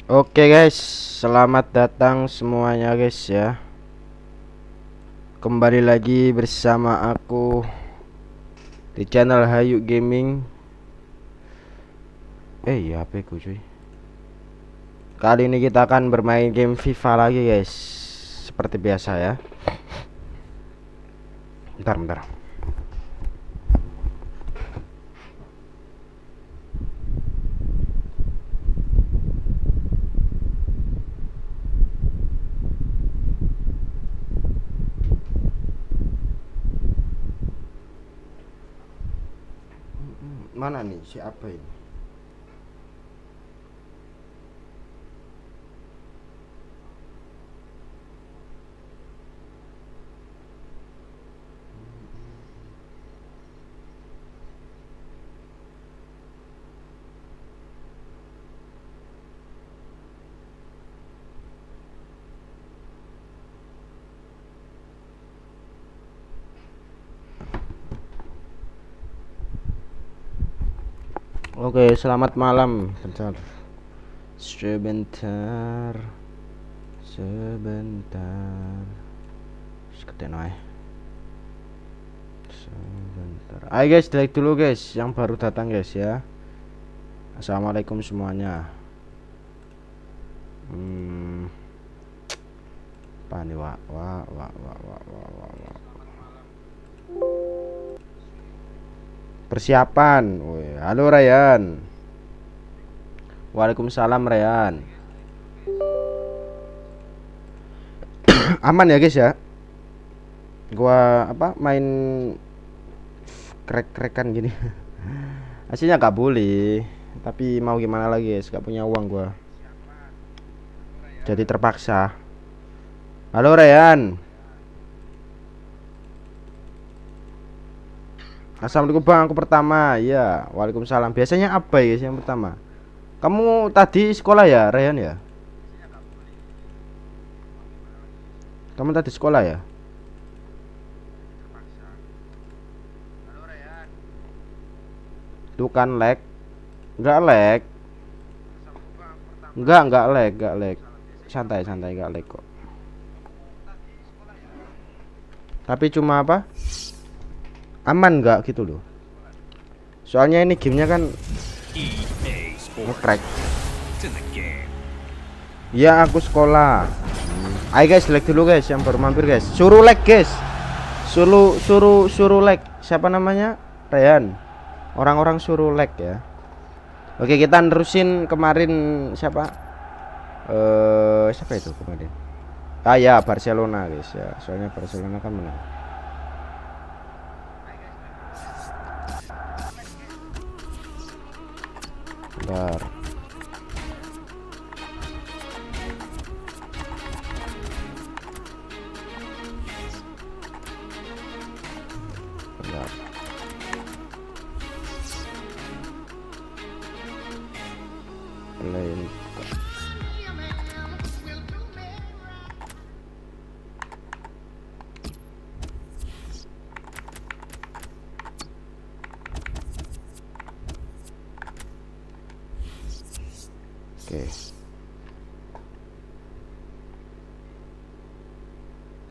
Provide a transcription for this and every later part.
Oke guys, selamat datang semuanya guys ya. Kembali lagi bersama aku di channel HAYYUK Gaming. Iya HP ku cuy. Kali ini kita akan bermain game FIFA lagi guys. Seperti biasa ya. Bentar. Mana nih si apa ini? Oke, selamat malam. Bentar. Sebentar. Seketin wae. Sebentar. Ayo guys, like dulu guys yang baru datang guys ya. Assalamualaikum semuanya. Apa nih wah. Persiapan. Woi, halo Ryan. Waalaikumsalam Ryan. Aman ya guys ya. Gua main krek-krekan gini. Aslinya gak boleh, tapi mau gimana lagi guys, gak punya uang gua. Jadi terpaksa. Halo Ryan. Assalamualaikum bang, aku pertama. Iya, waalaikumsalam. Biasanya apa ya guys yang pertama? Kamu tadi sekolah ya Ryan ya? Kamu tadi sekolah ya? Tuh kan lag. Enggak lag. Enggak lag. Santai enggak lag kok. Tapi cuma apa? Aman enggak gitu loh. Soalnya ini gamenya kan nge-crack. Ya aku sekolah. Ayo guys, like dulu guys yang baru mampir guys. Suruh like guys. Suruh like. Siapa namanya? Ryan. Orang-orang suruh like ya. Oke, kita nerusin kemarin siapa? Siapa itu kemarin? Ah ya, Barcelona guys ya. Soalnya Barcelona kan menang. Bentar. Lain. Oke.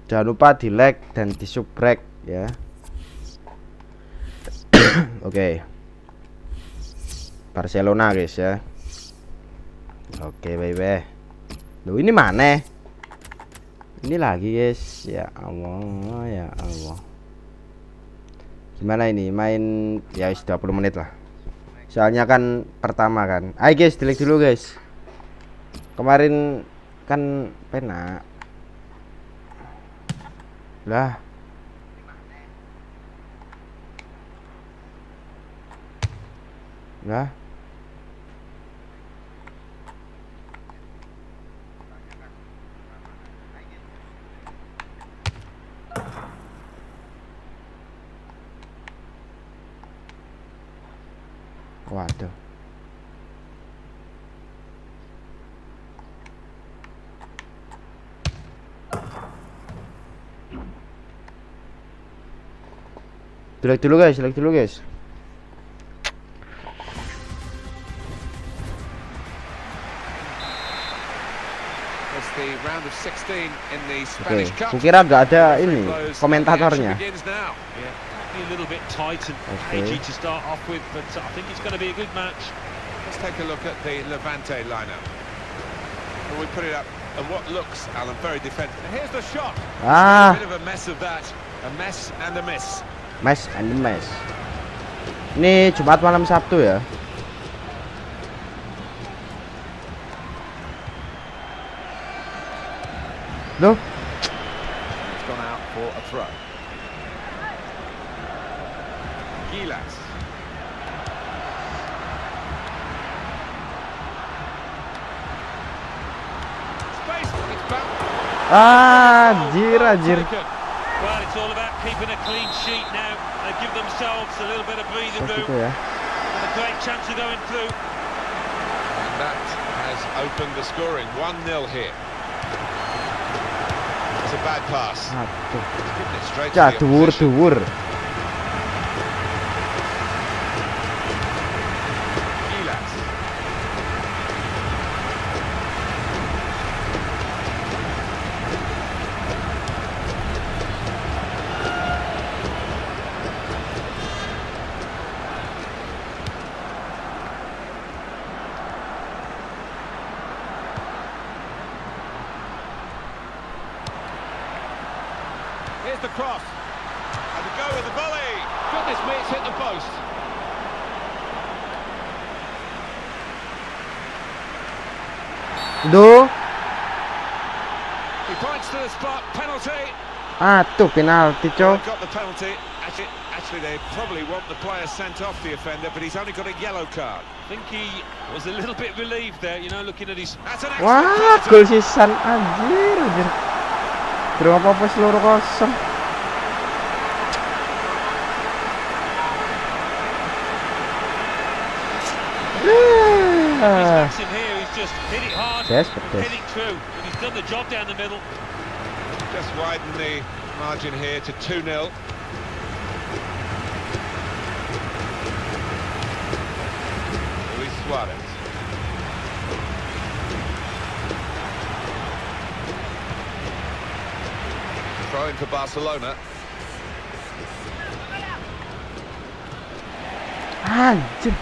Jangan lupa di like dan di subrek ya. Oke. Barcelona guys ya. Oke baby. Loh ini mana? Ini lagi guys. Ya Allah. Gimana ini? Main ya 20 menit lah. Soalnya kan pertama kan. Ayo guys, delete dulu guys. Kemarin kan pena. Lah. Lah. Waduh. Delete dulu guys. It's the round of 16 in the Oke, Spanish Cup. kukira nggak ada ini komentatornya. Begins now. Yeah, be a little bit tight and cagey to start off with, but I think it's going to be a good match. Let's take a look at the Levante lineup. Well, we put it up, and what looks, Alan, very defensive. Here's the shot. Ah, A bit of a mess of that. A mess and a miss. Mess and the mess. Ini Jumat malam Sabtu ya. Loh, It's gone out for a throw. Gilas. Space. It's back. anjir. Well, it's all about keeping a clean sheet now. They give themselves a little bit of breathing room. Gitu ya. With a great chance of going through. And that has opened the scoring. 1-0 here. It's a bad pass. Aduh. Given it straight to Ya, the opposition. dhuwur. Gilas. Here's the cross. And the go with the volley. Goodness me, it's hit the post. Duh. He points to the spot. Penalty. Aduh, penalti, Well, cok. got the penalty. Actually, they probably want the player sent off, the offender, but he's only got a yellow card. I think he was a little bit relieved there, you know, looking at his... That's an Wah, excellent gol penalty. sisan anjir. Terus apa seluruh kosong. That's him here, he's just hit it hard, Yes, but hit it true, but he's done the job down the middle. Just widen the margin here to 2-0. Luis Suarez. Throw in for Barcelona. Anjir.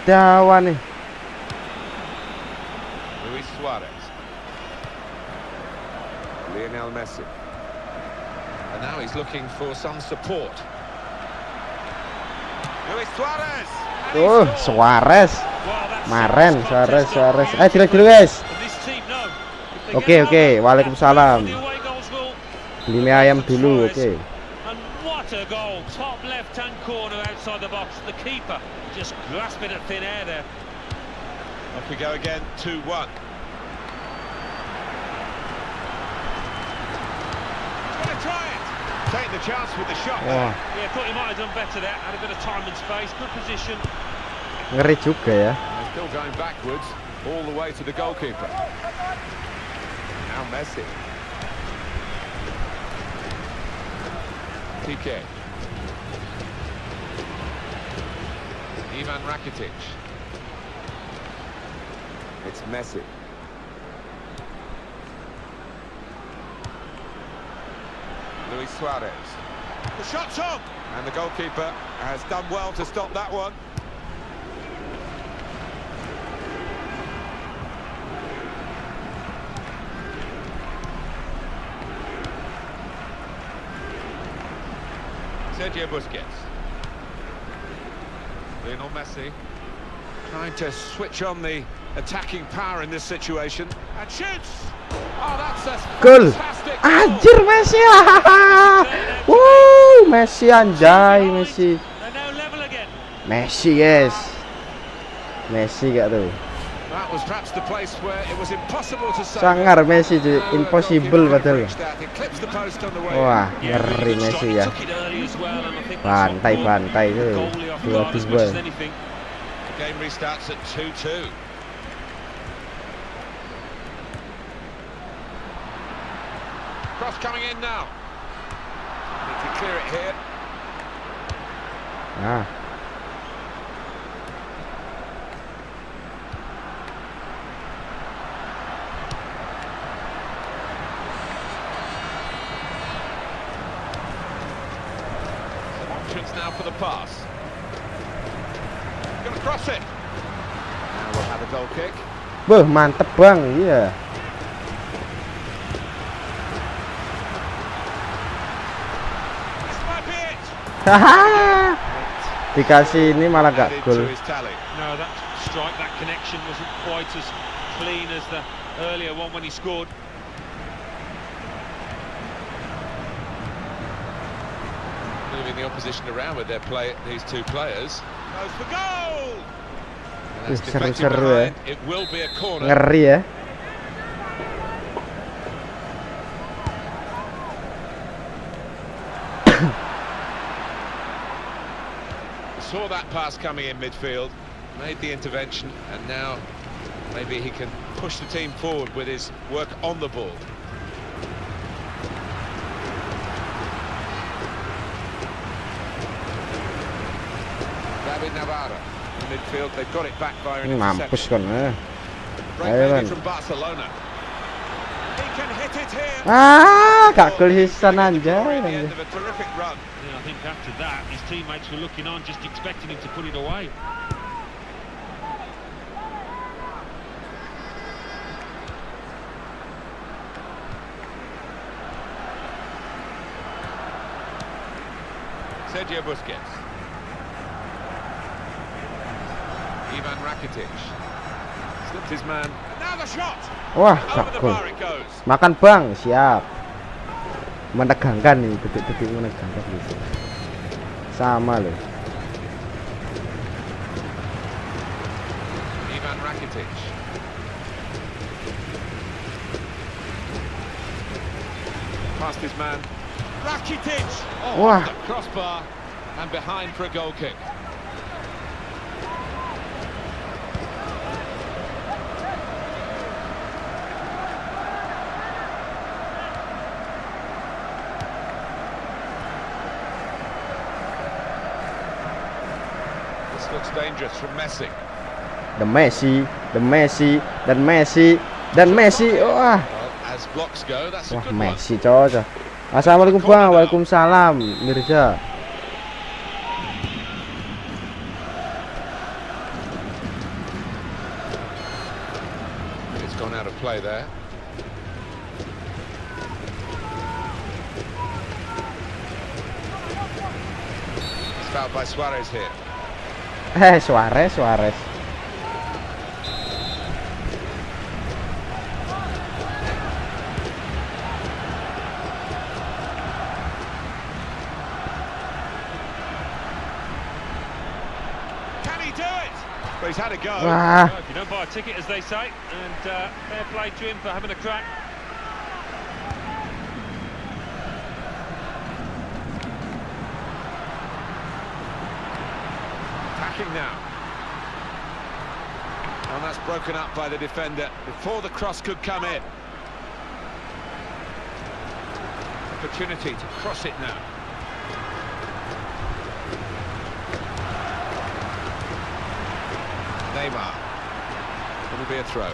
Dawa nih. Luis Suarez. Lionel Messi. And now he's looking for some support. Luis Suarez. And he Oh, scores. Suarez. Well, that's Maren, contest Suarez. got Dilek dulu, guys. And this team know, if they Oke, get oke. another, Waalaikumsalam. the away goals will- Beli mie ayam dulu, oke. And what a goal, top left-hand corner outside the box. The keeper just grasping at thin air there. Off we go again, 2-1. Gonna try it. Take the chance with the shot there. Wah, Yeah, thought he might have done better there. Had a bit of time and space, good position. ngeri juga ya. They're still going backwards, all the way to the goalkeeper. Now Messi. PK. Ivan Rakitic. It's Messi. Luis Suarez. The shot's on! And the goalkeeper has done well to stop that one. Sergio Busquets. Lionel Messi trying to switch on the attacking power in this situation and shoots. Oh, that's a Gol. fantastic goal. Anjir, Messi. Messi anjay, Messi. They're now level again. Messi, guys. Messi gak tuh. That was perhaps the place where it was impossible to save. Sangar Messi tuh, No, impossible goalkeeper padahal. reached that. It clips the post on the way. Wah, Yeah, ngeri really good Messi strike. ya. Took it early as well, and I think that's what caught Bantai the tuh. goalie off guard as much as 2-2. anything. The game restarts at 2-2. Cross coming in now. Need to clear it here. Nah, chance now for the pass. Going to cross it. Now we'll have a goal kick. Beuh, mantep bang, iya. This might be it. Haha. Dikasih ini malah gak Added gol. to his tally. No, that strike, that connection wasn't quite as clean as the earlier one when he scored. Moving the opposition around with these two players. Goes for goal. And that's deflected Seru-seru ya. behind. It will be a corner. Ngeri ya. Saw that pass coming in midfield, made the intervention, and now maybe he can push the team forward with his work on the ball. David Navarro in midfield, they've got it back via an Ini mampus interception. kan. Great Ayo, value Lan. from Barcelona. He can hit it here. Gak gol hisan At aja. the end of a terrific run. Yeah, I think after that, his teammates were looking on, just expecting him to put it away. Sergio Busquets. Ivan Rakitic. Slipped his man. Now the shot. Wah, Over gak the gol. bar it goes. Makan bang, siap. Menegangkan nih, detik-detik menegangkan gitu. Sama loh. Ivan Rakitic. Past his man. Rakitic. Oh, Wah. off the crossbar and behind for a goal kick. This looks dangerous from Messi. The Messi, the Messi, dan Messi, dan Messi. Wah, Well, as blocks go, that's a wah good one. Messi cocok. Assalamualaikum bang, waalaikumsalam Mirza. It's gone out of play there. It's fouled by Suarez here. Suarez. Can he do it? But he's had a go. Wah, Well, if you don't buy a ticket, as they say, and fair play to him for having a crack. Attacking now. And that's broken up by the defender before the cross could come in. Opportunity to cross it now. Neymar. It'll be a throw.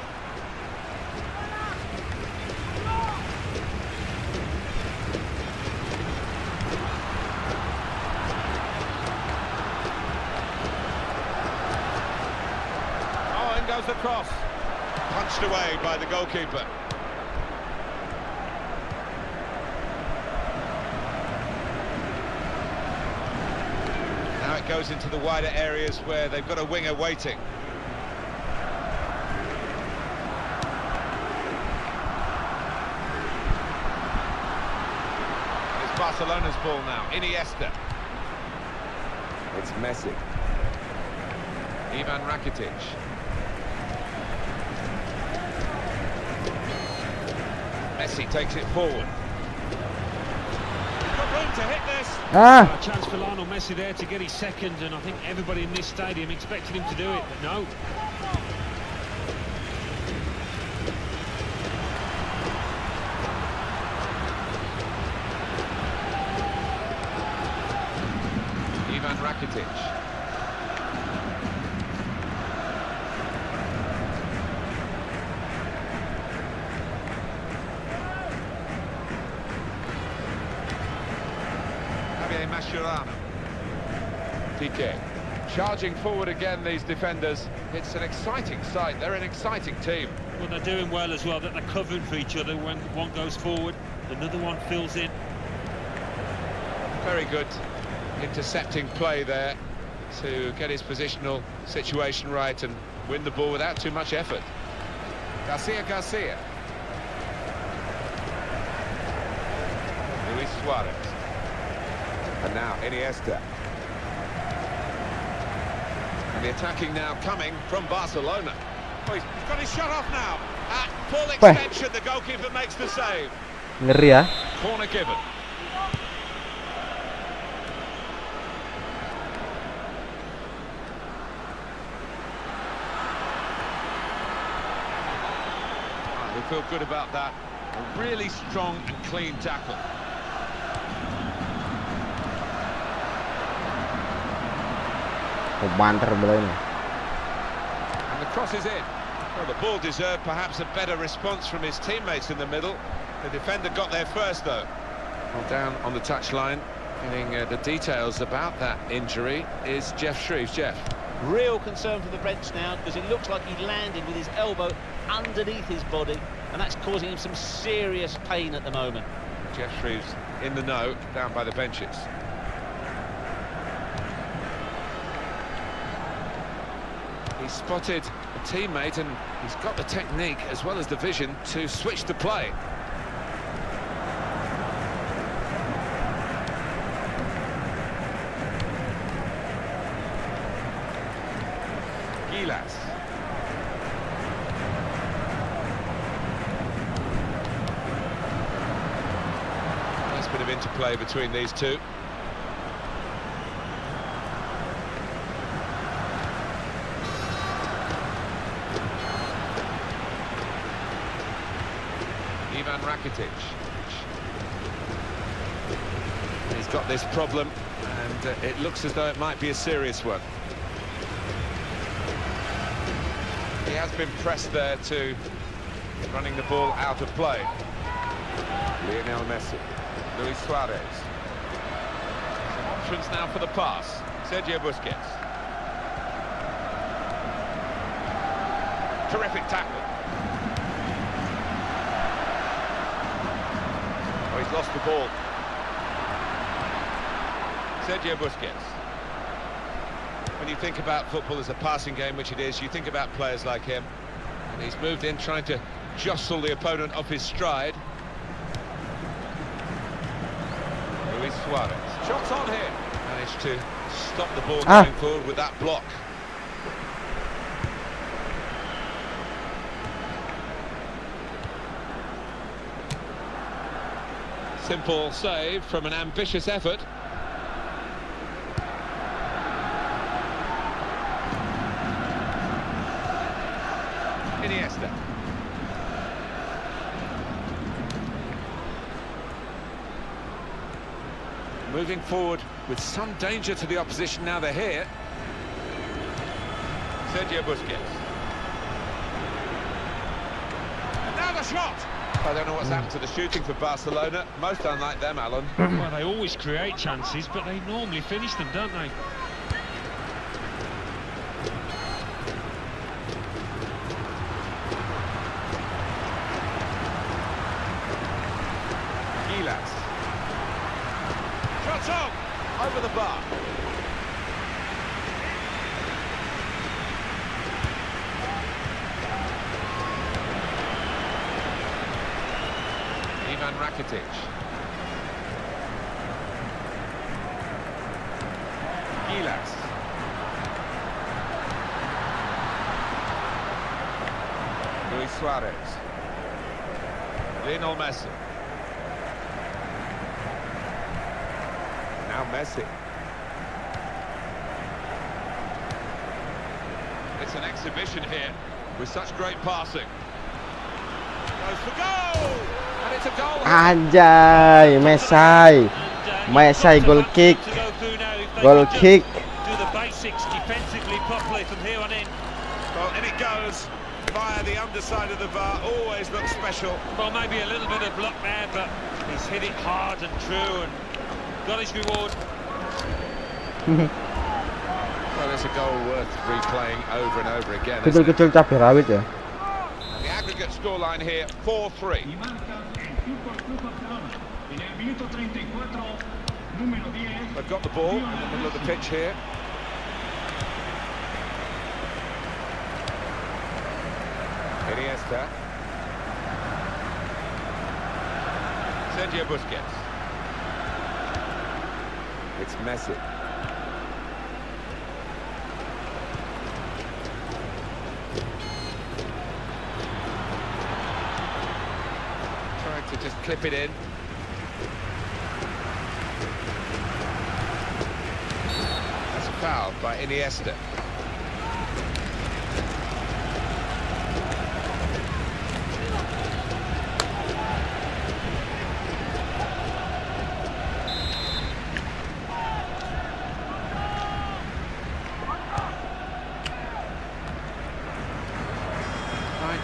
Oh, in goes the cross. Punched away by the goalkeeper. Now it goes into the wider areas where they've got a winger waiting. It's Barcelona's ball now. Iniesta. It's Messi. Ivan Rakitic. Messi takes it forward. Got room to hit this. A chance for Lionel Messi there to get his second, and I think everybody in this stadium expected him to do it, but no. Ivan Rakitic. Mascherano. Piqué. Charging forward again, these defenders. It's an exciting sight. They're an exciting team. Well, they're doing well as well, that they're covering for each other. When one goes forward, another one fills in. Very good intercepting play there to get his positional situation right and win the ball without too much effort. Garcia. Luis Suarez. And now Iniesta. And the attacking now coming from Barcelona. Oh, he's got his shot off now. At full extension, the goalkeeper makes the save. Ngeri ya. Corner given. We feel good about that. A really strong and clean tackle. Banter bola ini. And the cross is in. Well, the ball deserved perhaps a better response from his teammates in the middle. The defender got there first, though. Well, down on the touchline, getting the details about that injury is Jeff Shreves. Jeff. Real concern for the bench now, because it looks like he landed with his elbow underneath his body, and that's causing him some serious pain at the moment. Jeff Shreves in the know, down by the benches. He spotted a teammate, and he's got the technique as well as the vision to switch the play. Gilas. Nice bit of interplay between these two. Rakitic. He's got this problem, and it looks as though it might be a serious one. He has been pressed there to running the ball out of play. Lionel Messi. Luis Suarez. Some options now for the pass. Sergio Busquets. Terrific tackle. He's lost the ball. Sergio Busquets. When you think about football as a passing game, which it is, you think about players like him. And he's moved in trying to jostle the opponent off his stride. Luis Suarez. Shots on here. Managed to stop the ball going forward with that block. Simple save from an ambitious effort. Iniesta. Moving forward with some danger to the opposition now they're here. Sergio Busquets. And now the shot! I don't know what's happened to the shooting for Barcelona. Most unlike them, Alan. Well, they always create chances, but they normally finish them, don't they? Gilas. Shots on! Over the bar. Rakitic. Gilas. Luis Suarez. Lionel Messi. Now Messi. It's an exhibition here with such great passing. Goes for goal! And it's a goal. Anjay, Messi goal kick. Goal kick. Do the basics defensively properly from here on in. Well, and it goes via the underside of the bar. Always looks special. Well, maybe a little bit of luck there, but he's hit it hard and true and got his reward. That's a goal worth replaying over and over again. Kecil-kecil cabai rawit ya. The aggregate scoreline here, 4-3. They've got the ball in the middle of the pitch here. Iniesta. Sergio Busquets. It's Messi. Trying to just clip it in. That's a foul by Iniesta.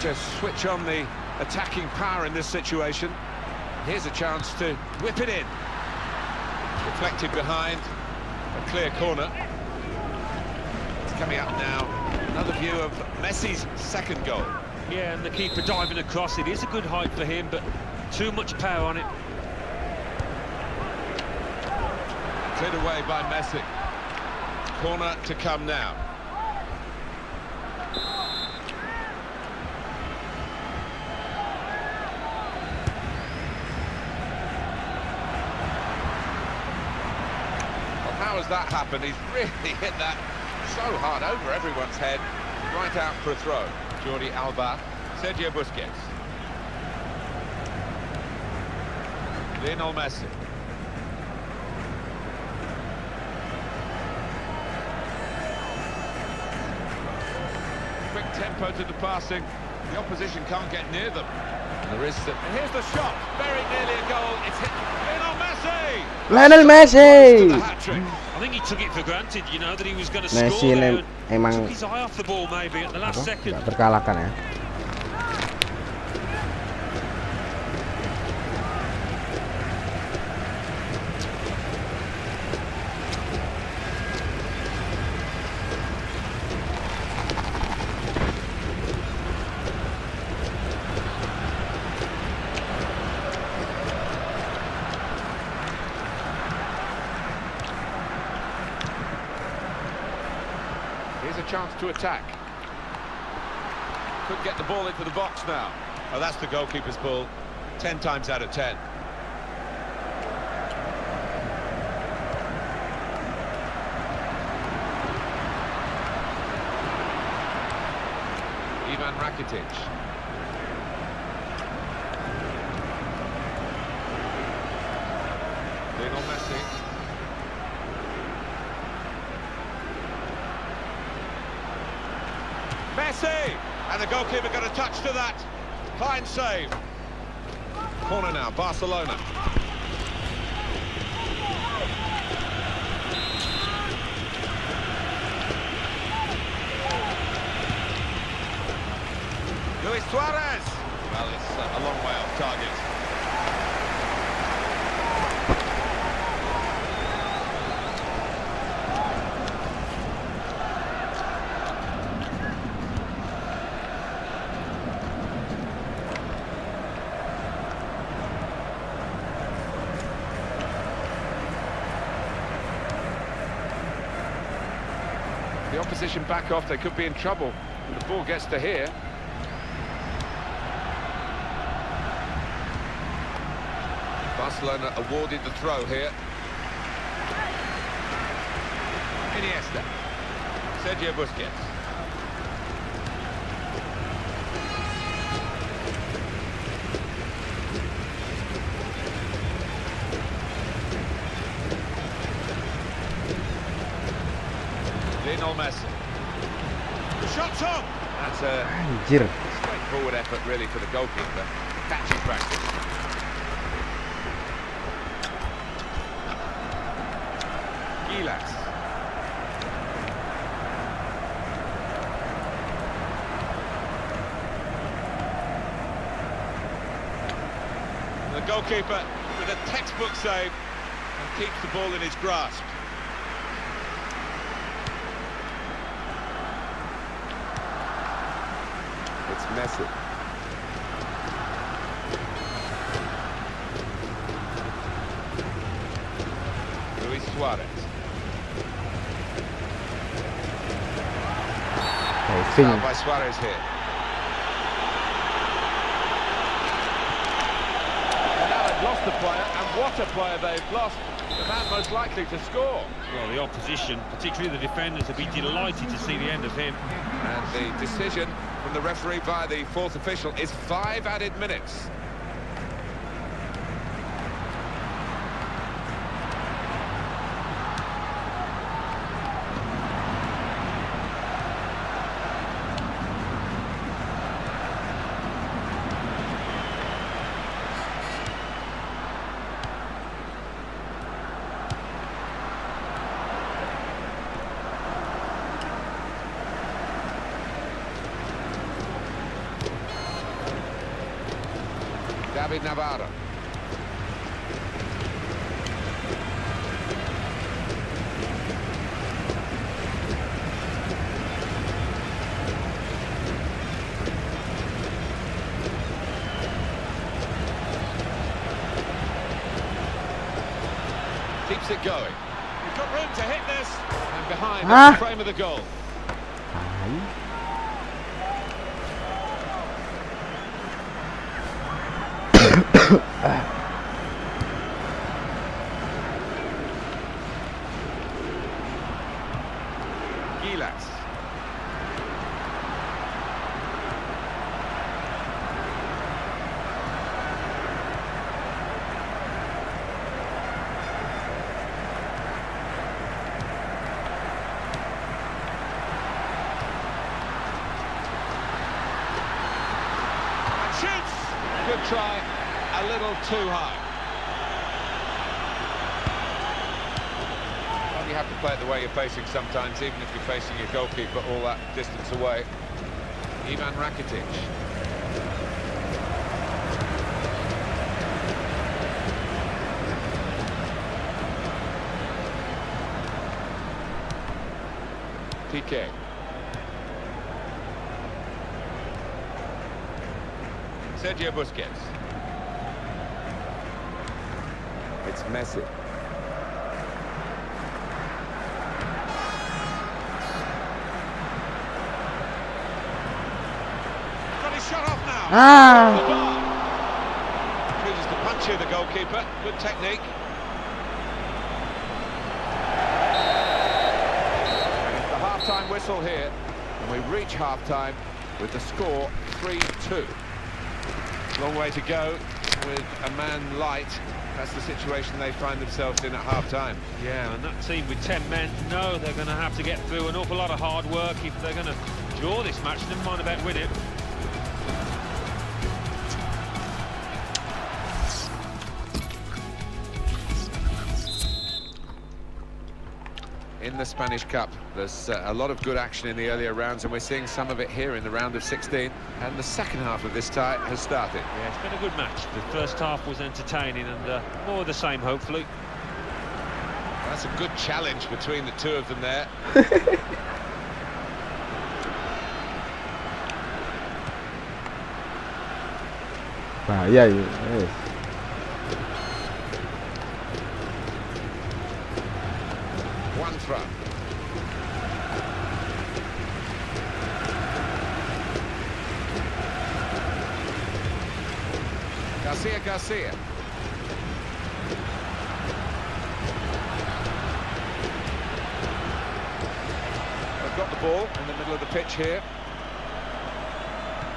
Just switch on the attacking power in this situation. Here's a chance to whip it in. Deflected behind, a clear corner. It's coming up now. Another view of Messi's second goal. Yeah, and the keeper diving across. It is a good height for him, but too much power on it. Cleared away by Messi. Corner to come now. How has that happened? He's really hit that so hard over everyone's head. Right out for a throw. Jordi Alba, Sergio Busquets. Lionel Messi. Quick tempo to the passing. The opposition can't get near them. And there is the... And here's the shot. Very nearly a goal. It's hit. Lionel Messi! Lionel Messi! I think he took it for granted, you know, that he was going to Messi score there. emang Took his eye off the ball maybe at the last second. nggak terkalahkan ya. Here's a chance to attack. Could get the ball into the box now. Oh, that's the goalkeeper's ball. 10 times out of 10. Ivan Rakitic. Lionel Messi. Messi! And the goalkeeper got a touch to that. Fine save. Corner now, Barcelona. Luis Suarez. Well, it's a long way off target. The opposition back off, they could be in trouble. The ball gets to here. Barcelona awarded the throw here. Iniesta. Sergio Busquets. Lionel Messi. The shot's on! That's a Anjir. straightforward effort really for the goalkeeper. Catches practice. Gilas. The goalkeeper with a textbook save and keeps the ball in his grasp. It's Messi. Luis Suarez. Foul by Suarez here. And now they've lost the player, and what a player they've lost. The man most likely to score. Well, the opposition, particularly the defenders, will be delighted to see the end of him. And the decision from the referee via the fourth official is 5 added minutes. David Navarro. Keeps it going. He's got room to hit this. And behind the frame of the goal. Gilas. Shoots. Good try. A little too high. Well, you have to play it the way you're facing sometimes, even if you're facing your goalkeeper all that distance away. Ivan Rakitic. PK. Sergio Busquets. It's Messi. Got his shot off now. Chooses to punch here, the goalkeeper. Good technique. And it's the half-time whistle here. And we reach half-time with the score 3-2. Long way to go with a man light. That's the situation they find themselves in at half-time. Yeah, and that team with 10 men know they're going to have to get through an awful lot of hard work if they're going to draw this match, never mind about win it. In the Spanish Cup, there's a lot of good action in the earlier rounds, and we're seeing some of it here in the round of 16. And the second half of this tie has started. Yeah, it's been a good match. The first half was entertaining, and more of the same, hopefully. That's a good challenge between the two of them there. Bahaya ya. One throw. Garcia. They've got the ball in the middle of the pitch here.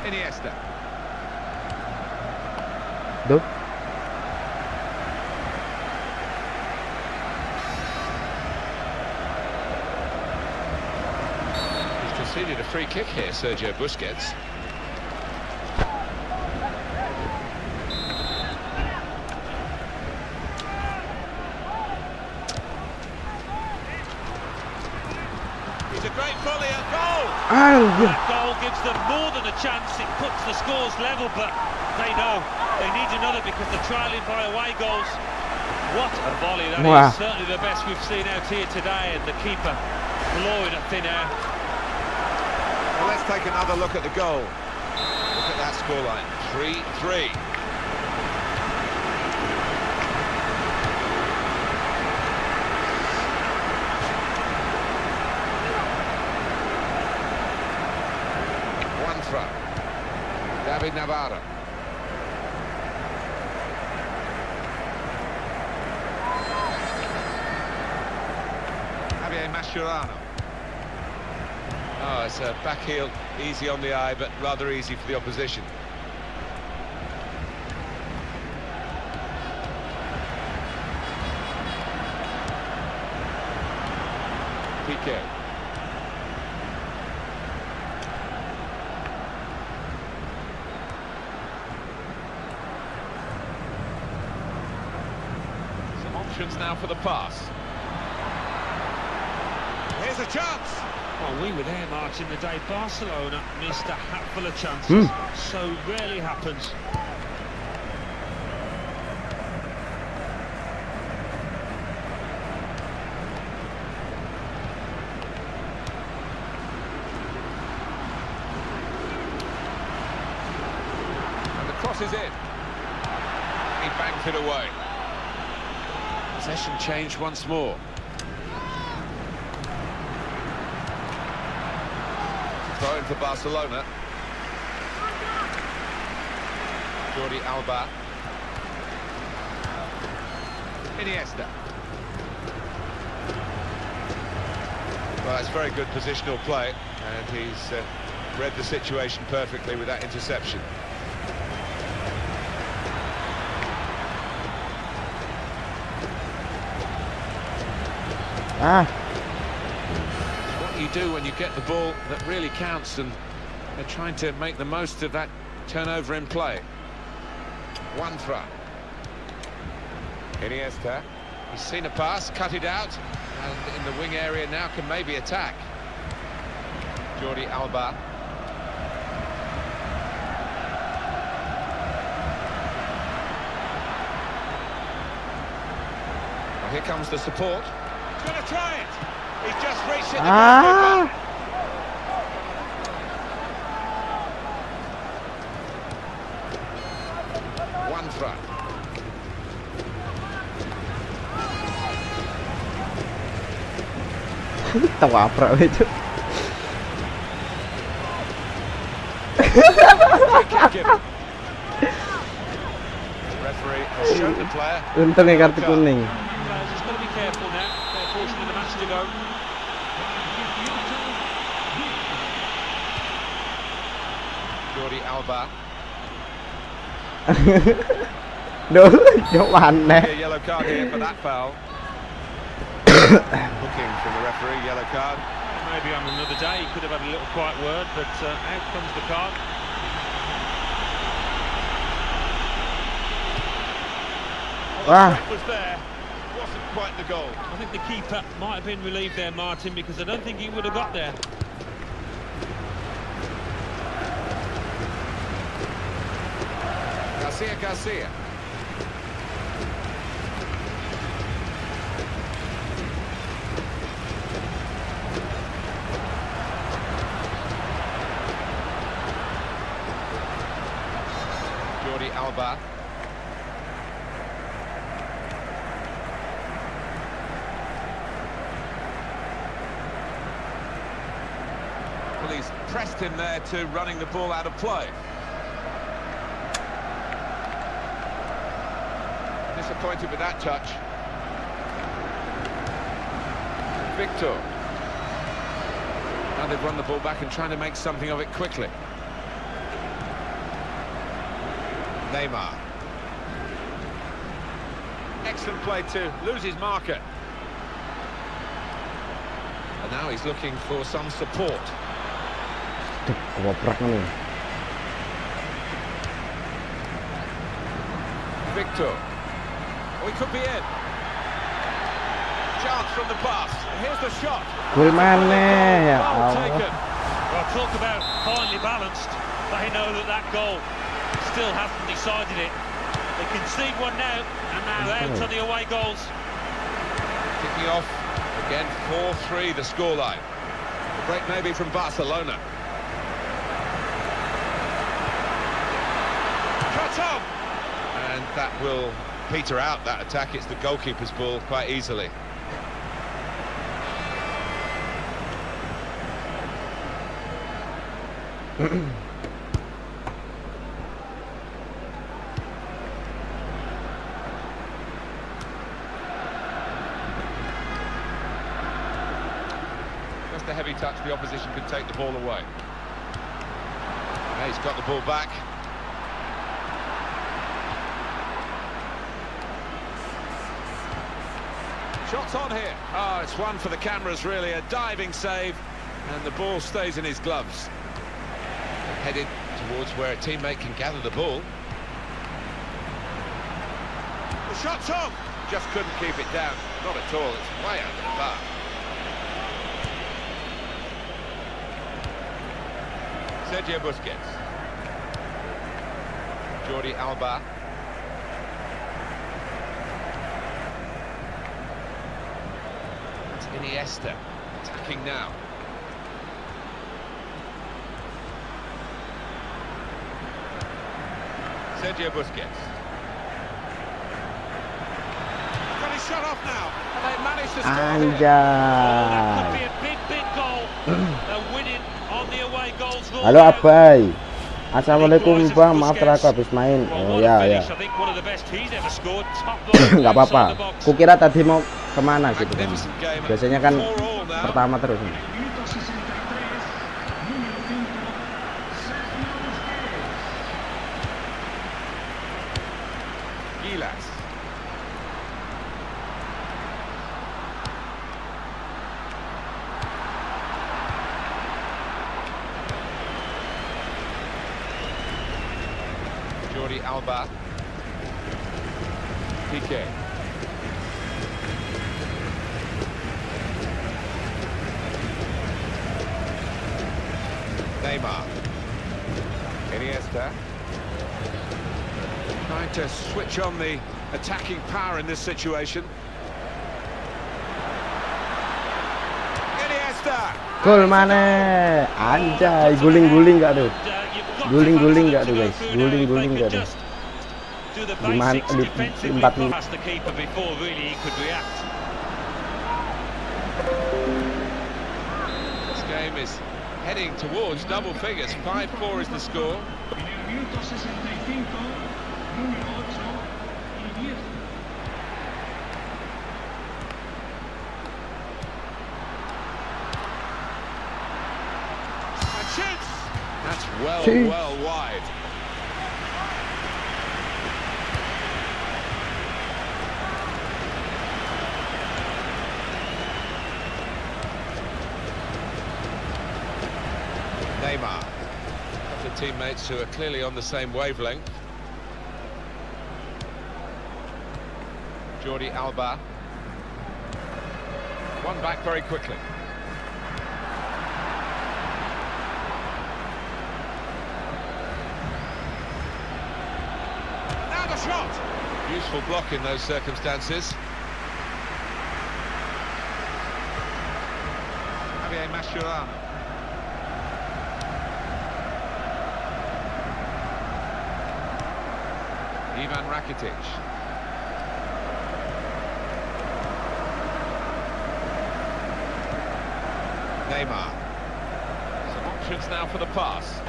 Iniesta. Duh. He's conceded a free kick here, Sergio Busquets. He's a great volley and goal! That goal gives them more than a chance. It puts the scores level, but they know they need another because they're trailing by away goals. What a volley that is. Certainly the best we've seen out here today, and the keeper blowing at thin air. Well, let's take another look at the goal. that scoreline. 3-3. One throw. David Navarro. Mascherano. Oh, it's a back heel, easy on the eye, but rather easy for the opposition. Piqué. Some options now for the pass. Here's a chance. Well, we were there, Martin, the day Barcelona missed a hatful of chances. So rarely happens. And the cross is in. He banked it away. Possession changed once more. Throw in for Barcelona. Jordi Alba. Iniesta. Well, it's very good positional play, and he's read the situation perfectly with that interception. You do when you get the ball that really counts, and they're trying to make the most of that turnover in play. One throw. Iniesta. He's seen a pass, cut it out, and in the wing area now can maybe attack. Jordi Alba. Well, here comes the support. He's going to try it. He's just reached it. One throw. Tawa pra itu. Referee has shown the player. Untungnya kartu kuning. Just got to be careful now. They're fortunate in the match to go. Jordi Alba. Duh, jauh aneh. A yellow card here for that foul. Looking from the referee, yellow card. Maybe on another day he could have had a little quiet word, but out comes the card. Well, the was there. Wasn't quite the goal. I think the keeper might have been relieved there, Martin, because I don't think he would have got there. Garcia. Jordi Alba. Well, he's pressed him there to running the ball out of play. Disappointed with that touch. Victor. Now they've run the ball back and trying to make something of it quickly. Neymar. Excellent play to lose his marker. And now he's looking for some support. Victor. Oh, he could be in. Chance from the pass. Here's the shot. Gol mana ya Well Allah. taken. Well, talk about finely balanced. They know that goal still hasn't decided it. They concede one now, and now out on the away goals. Kicking off again, 4-3 the scoreline. The break maybe from Barcelona. on! And that will peter out that attack. It's the goalkeeper's ball quite easily. Just a heavy touch, the opposition could take the ball away. He's got the ball back. Shots on here. Oh, it's one for the cameras, really. A diving save, and the ball stays in his gloves. Headed towards where a teammate can gather the ball. The shot's on. Just couldn't keep it down. Not at all. It's way under the bar. Sergio Busquets. Jordi Alba. It's Iniesta attacking now. Sergio Busquets. Got his shot off now, and they managed to score. That could be a big goal. They're winning on the away goals. Halo Abai. Assalamualaikum Bang, maaf aku habis main. Oh ya. Nggak apa-apa. Kukira tadi mau kemana gitu kan. Biasanya kan pertama terus. Jordi Alba. Piqué. Neymar. Iniesta. Trying to switch on the attacking power in this situation. Iniesta. Gol mana? Anjay, guling-guling nggak tuh? Guling-guling nggak tuh guys? Guling-guling nggak tuh? Gimana di 45? This game is heading towards double figures. 5-4 is the score. And shoots. That's well wide. Neymar. A couple of teammates who are clearly on the same wavelength. Jordi Alba. One back very quickly. Now the shot! Useful block in those circumstances. Javier Mascherano. Ivan Rakitic. Neymar. Some options now for the pass.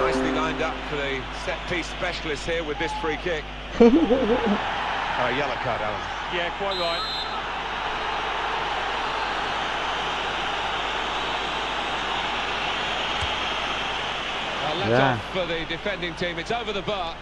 Nicely lined up for the set-piece specialist here with this free kick. Yellow card, Alan. Yeah, quite right. Let off for the defending team. It's over the bar.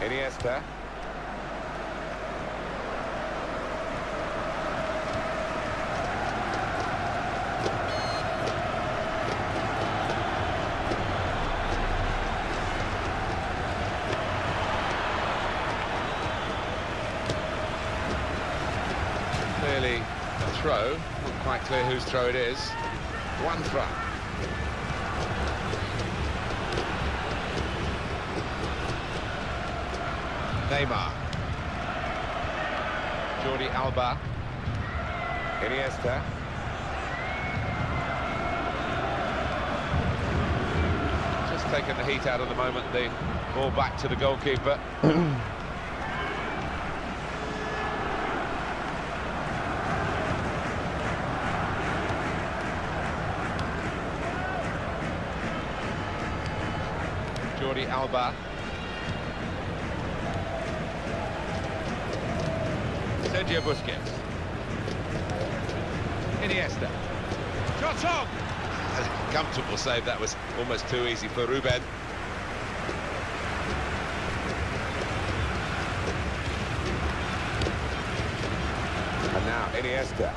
Iniesta. Clearly a throw, not quite clear whose throw it is. One front. Neymar. Jordi Alba. Iniesta. Just taking the heat out of the moment. The ball back to the goalkeeper. Jordi Alba. Sergio Busquets. Iniesta. Shot on! Comfortable save, that was almost too easy for Ruben. And now Iniesta.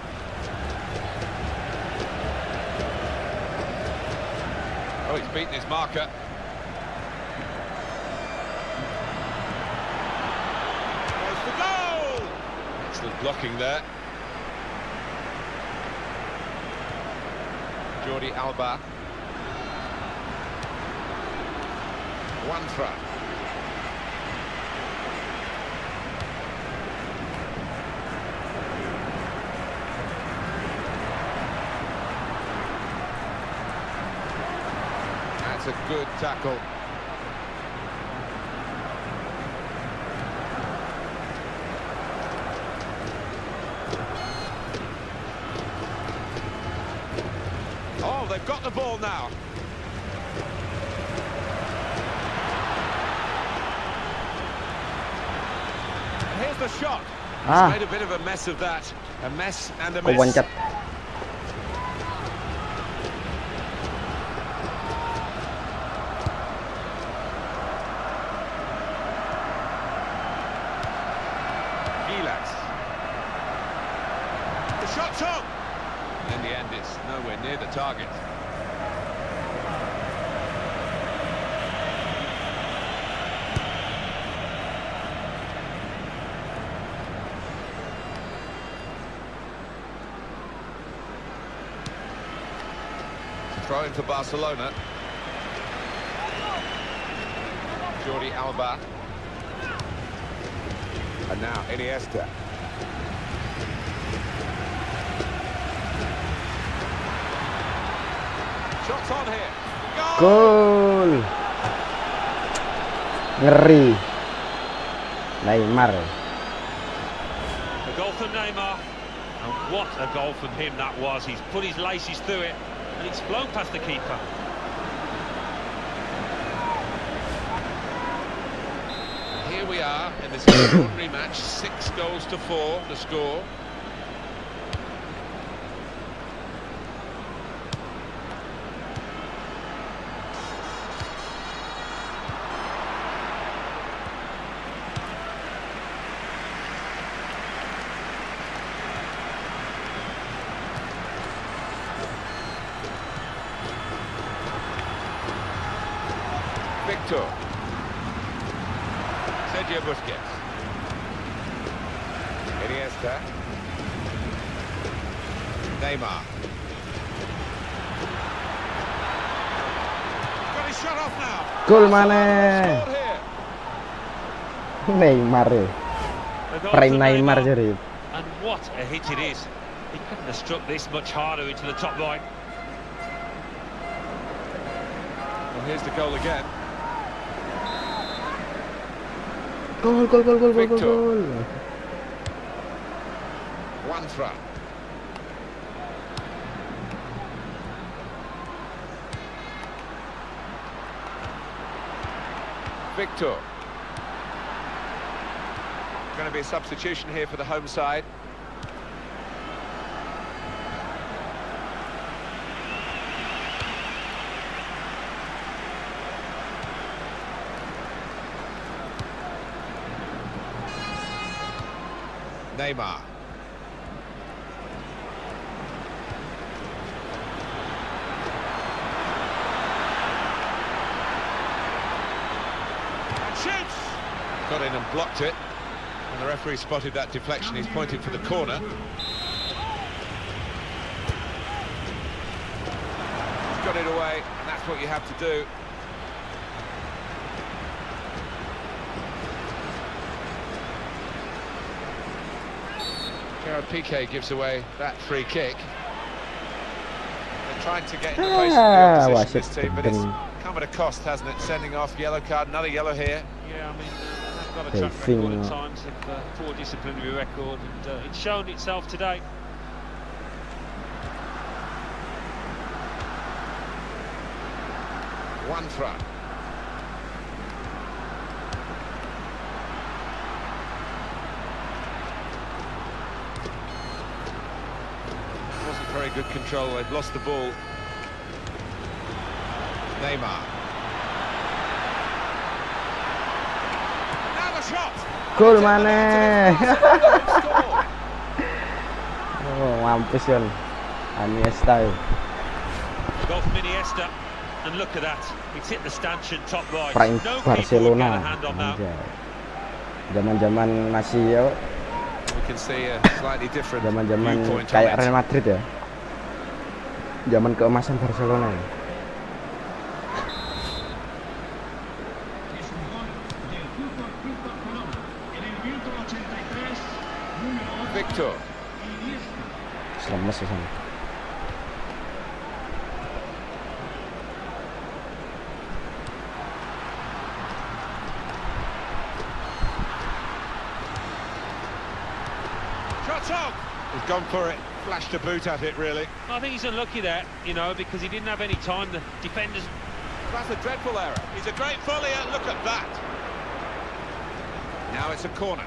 Oh, he's beaten his marker. Goes for goal! Excellent blocking there. Jordi Alba. One throw. That's a good tackle. Oh, they've got the ball now. And here's the shot. He's made a bit of a mess of that. A mess and a mess. Loncat. The shot's on. In the end, it's nowhere near the target. Throw in for Barcelona. Jordi Alba. And now Iniesta. Shots on here. Gol. Ngeri. Neymar. A goal from Neymar. And what a goal from him that was. He's put his laces through it and it's flown past the keeper. Here we are in this extraordinary match. 6-4 the score. Victor. Sergio Busquets. Iniesta. Neymar. Got his shot off now. Gol mana? Scored here. Neymar. A goal Prime from Neymar jadi. And what a hit it is. He couldn't have struck this much harder into the top line. Well, here's the goal again. Gol. Victor. One throw. Victor. Going to be a substitution here for the home side. Neymar. And shoots! Got in and blocked it. And the referee spotted that deflection. He's pointing for the corner. He's got it away, and that's what you have to do. PK gives away that free kick. They're trying to get in the face of the opposition, this team, but it's come at a cost, hasn't it? Sending off, yellow card, another yellow here. Yeah, I mean, they've got a track record at times of poor disciplinary record, and it's shown itself today. One throw. Wasn't very good control. They've lost the ball. Neymar. Now the shot. Gol mana? Oh, mampus kan. Iniesta. Goal from Iniesta, and look at that. It's hit the stanchion top right. Prime No keeper would get a hand on that. Zaman-zaman masih ya. We can see a slightly different Zaman-zaman viewpoint kayak on it. Real Madrid ya. Zaman keemasan Barcelona ya. Victor. Lemes ya sana. Shots on. He's gone for it. Flashed a boot at it, really. I think he's unlucky there, you know, because he didn't have any time. The defenders. That's a dreadful error. He's a great volleyer. Look at that. Now it's a corner.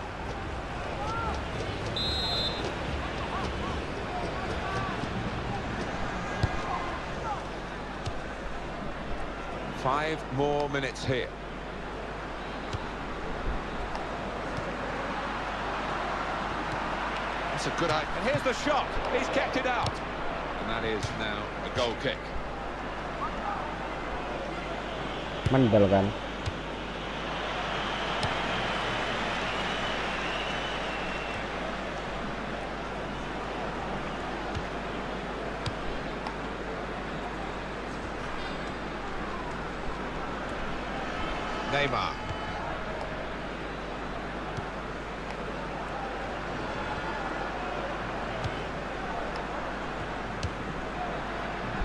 Five more minutes here. That's a good eye. And here's the shot. He's kept it out. And that is now a goal kick. Mendel kan. Neymar.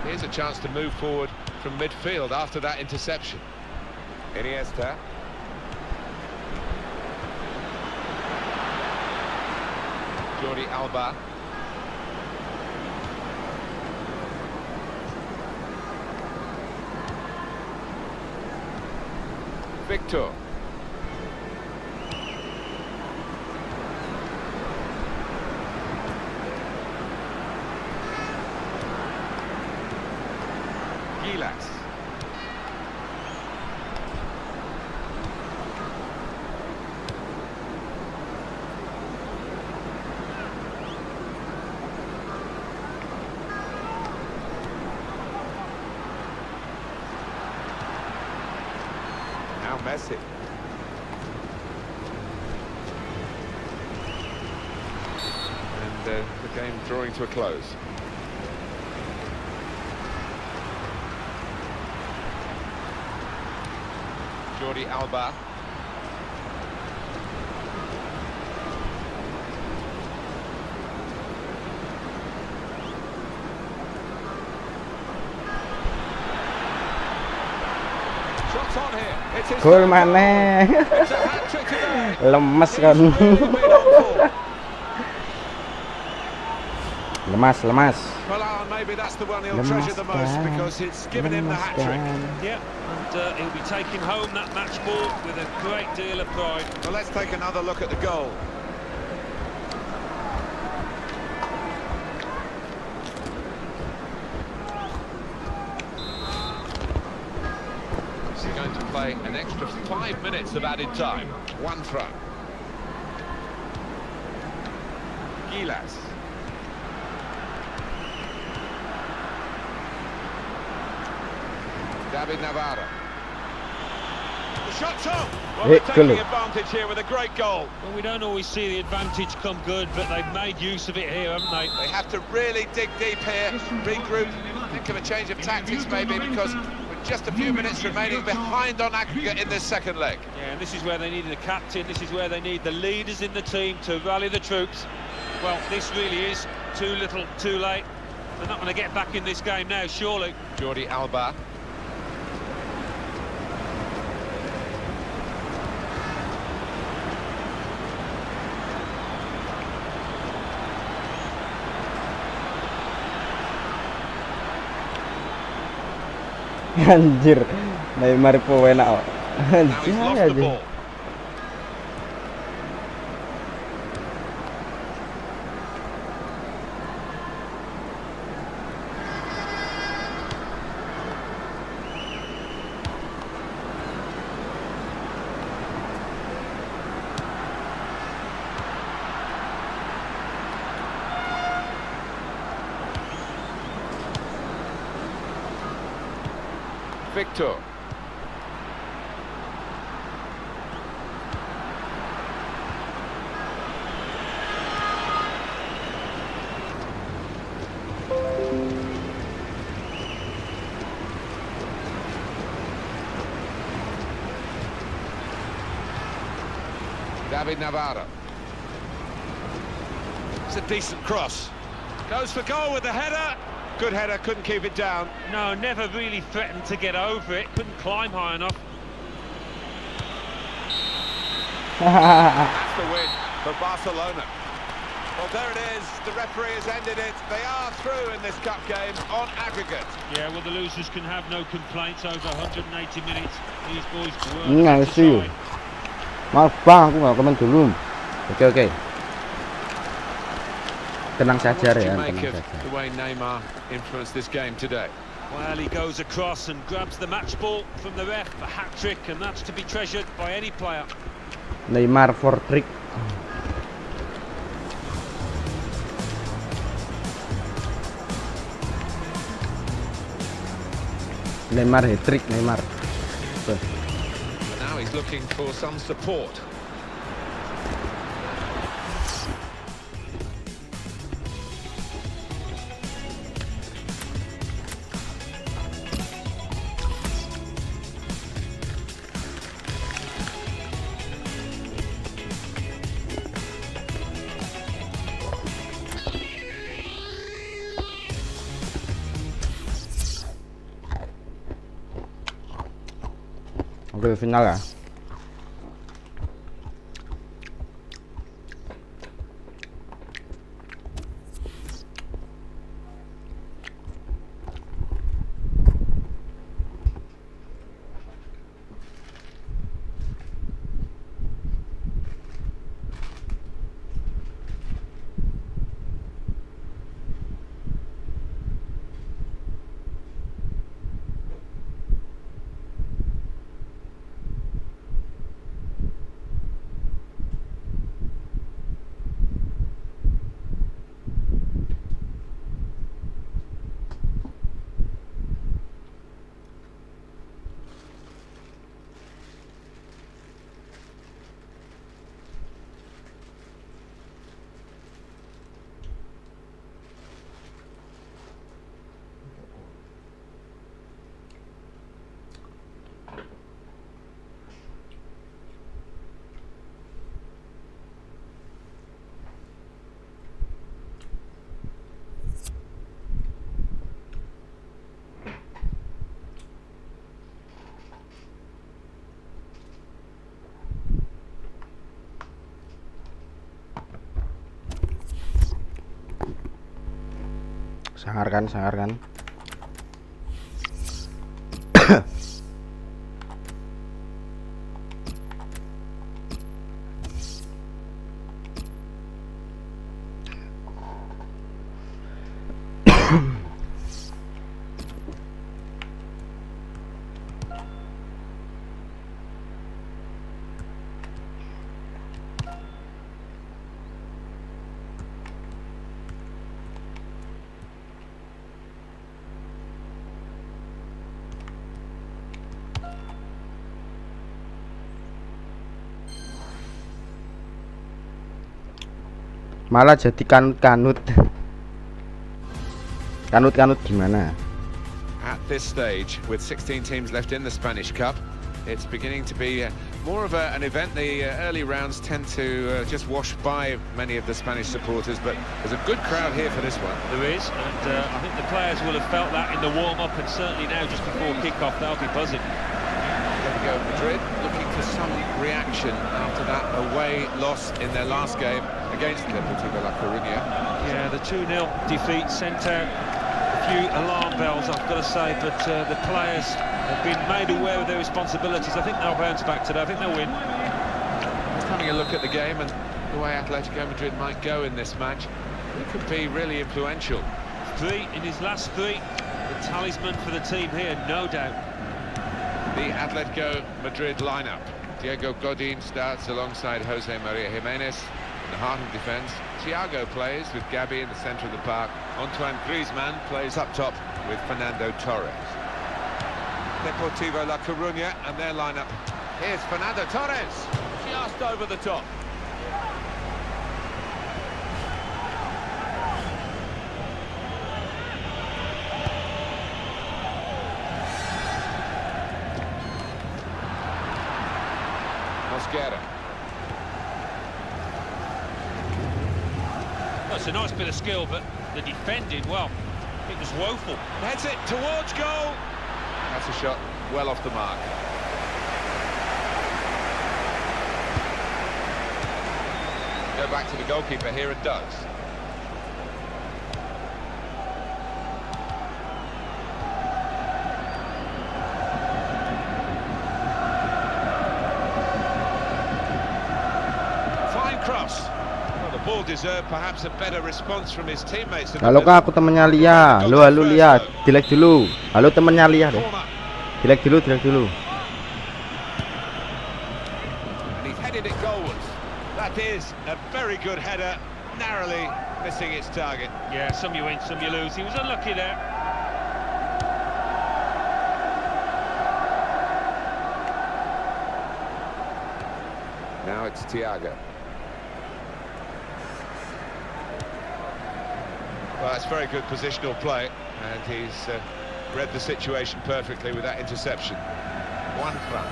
Here's a chance to move forward from midfield after that interception. Iniesta. Jordi Alba. Victor. Gilas. Now Messi. And the game drawing to a close. Jordi Alba. Shots on here. It's his Gol mana? It's a hat-trick today. Lemes kan. Lemas. Well, maybe that's the one he'll treasure the most because it's given him the hat-trick. Yeah, and he'll be taking home that match ball with a great deal of pride. Well, let's take another look at the goal. He's going to play an extra 5 minutes of added time. One throw. Gilas. David Navarro. The shot's on. Well, they're taking advantage here with a great goal. Well, we don't always see the advantage come good, but they've made use of it here, haven't they? They have to really dig deep here, regroup, think of a change of tactics maybe, because with just a few minutes remaining behind on aggregate in this second leg. Yeah, and this is where they need the captain, this is where they need the leaders in the team to rally the troops. Well, this really is too little, too late. They're not going to get back in this game now, surely. Jordi Alba. Anjir, Neymar po enak. Now he's lost the ball. Victor. David Navarro. It's a decent cross. Goes for goal with the header. Good header, couldn't keep it down. No, never really threatened to get over it. Couldn't climb high enough. That's the win for Barcelona. Well, there it is. The referee has ended it. They are through in this cup game on aggregate. Yeah, well, the losers can have no complaints over 180 minutes. These boys were Nggak sih. Maaf bang, aku nggak komen dulu. Oke. Tenang saja What did ya, you make tenang of saja. the way Neymar influenced this game today? Well, he goes across and grabs the match ball from the ref, a hat-trick, and that's to be treasured by any player. Neymar for trick. Neymar hat-trick, Neymar. Tuh. Now he's looking for some support. Oke, final ya. Sangar kan. Malah jadi kanut gimana? At this stage, with 16 teams left in the Spanish Cup, it's beginning to be more of an event. The early rounds tend to just wash by many of the Spanish supporters, but there's a good crowd here for this one. There is, and I think the players will have felt that in the warm-up, and certainly now just before kick-off they'll be buzzing. There we go, Madrid looking for some reaction after that away loss in their last game against Deportivo La Coruña. Yeah, the 2-0 defeat sent out a few alarm bells, I've got to say, but the players have been made aware of their responsibilities. I think they'll bounce back today. I think they'll win. Just having a look at the game and the way Atletico Madrid might go in this match, it could be really influential. 3 in his last 3. The talisman for the team here, no doubt. The Atletico Madrid lineup. Diego Godin starts alongside Jose Maria Jimenez in the heart of defence. Thiago plays with Gabi in the centre of the park. Antoine Griezmann plays up top with Fernando Torres. Deportivo La Coruña and their lineup. Here's Fernando Torres, just over the top. Mosquera. Well, it's a nice bit of skill, but the defending, well, it was woeful. Heads it towards goal. That's a shot well off the mark. Go back to the goalkeeper, here it does. Fine cross. Well, the ball deserved perhaps a better response from his teammates. Halo kak, aku temennya Lia. Halo Lia, dilek dulu. Halo temennya Lia deh. Dilek dulu. And he's headed it goalwards. That is a very good header, narrowly missing its target. Yeah, some you win, some you lose. He was unlucky there. Now it's Thiago. Well, that's very good positional play, and he's read the situation perfectly with that interception. Juan Fran.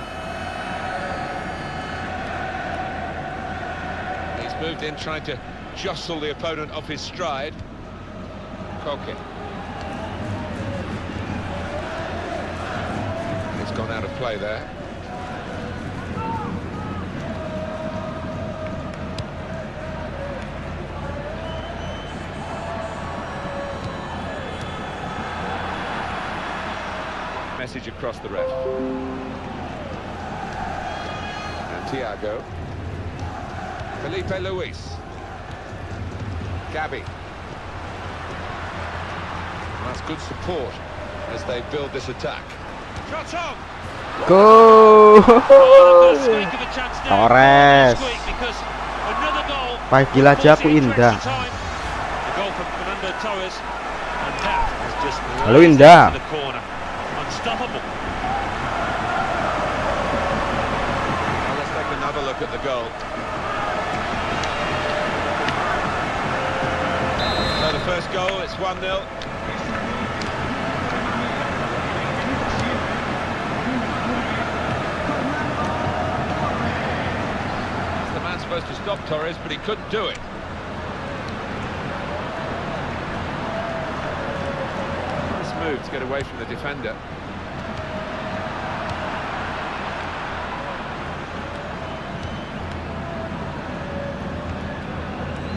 He's moved in, trying to jostle the opponent off his stride. Koke. It's gone out of play there. Message across the ref. And Thiago. Felipe Luis. Gabi. That's good support as they build this attack. Shot on! Go! Squeak of a chance now. Torres. Squeak, because another goal. Panggil aja aku Indah. The goal from Fernando Torres, and that is just Halo Indah. to the corner. Unstoppable. Well, let's take another look at the goal. So the first goal, it's 1-0. The man supposed to stop Torres, but he couldn't do it. Nice move to get away from the defender.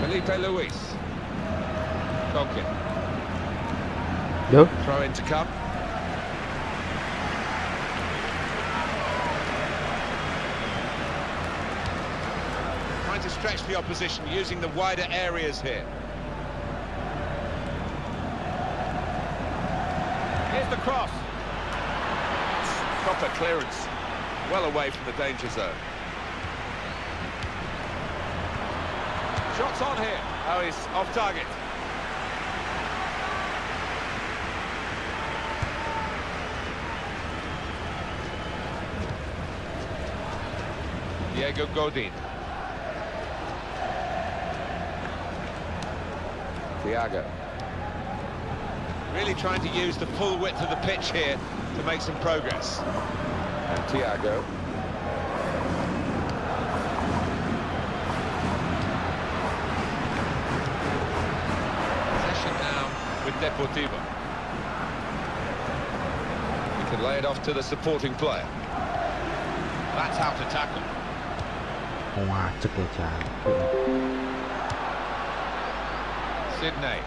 Felipe Luis. Koke. Yo. Throw in to come. Trying to stretch the opposition, using the wider areas here. Here's the cross. Proper clearance. Well away from the danger zone. Shots on here. Oh, he's off target. Diego Godin. Thiago. Really trying to use the full width of the pitch here to make some progress. And Thiago. Deportivo. He can lay it off to the supporting player. That's how to tackle. Wah, cek ya capek. Sydney.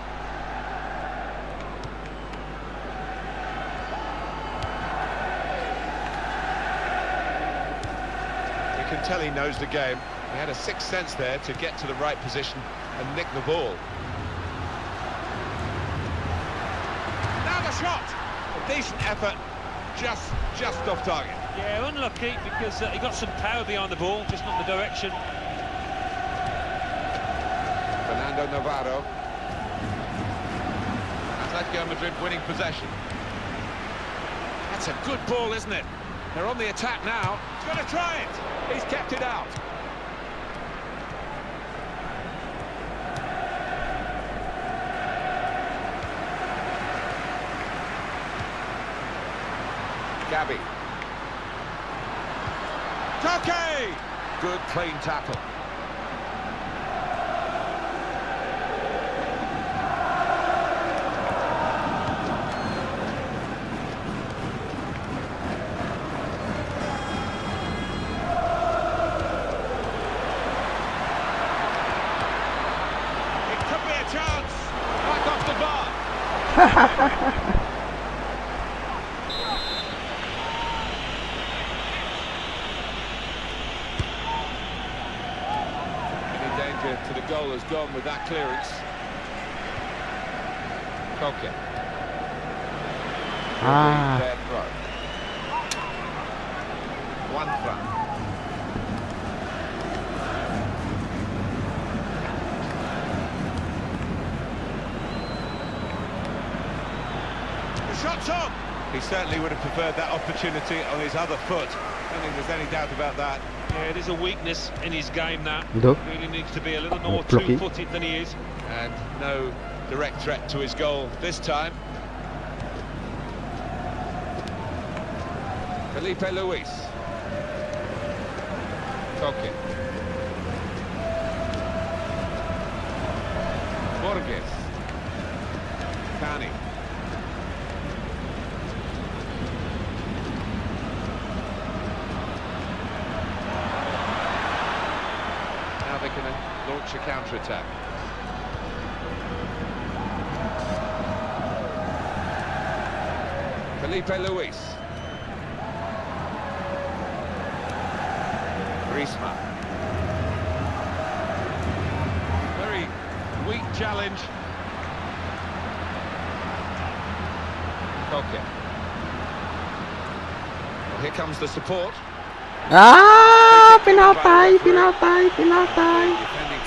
You can tell he knows the game. He had a sixth sense there to get to the right position and nick the ball. Now the shot! A decent effort, just off target. Yeah, unlucky because he got some power behind the ball, just not the direction. Fernando Navarro. Atletico Madrid winning possession. That's a good ball, isn't it? They're on the attack now. He's going to try it. He's kept it out. Gabby. Toke! Good clean tackle. It could be a chance. Back off the bar. To the goal has gone with that clearance. Koke. Fair throw. One front. The shot's on. He certainly would have preferred that opportunity on his other foot. I don't think there's any doubt about that. Yeah, it is a weakness in his game that Untuk. really needs to be a little more Plucky. two-footed than he is. And no direct threat to his goal this time. Felipe Luis. Koke. Borges. Kani. Now they can launch a counter-attack. Felipe Luis. Griezmann. Very weak challenge. Okay. Well, here comes the support. Penalti. Defending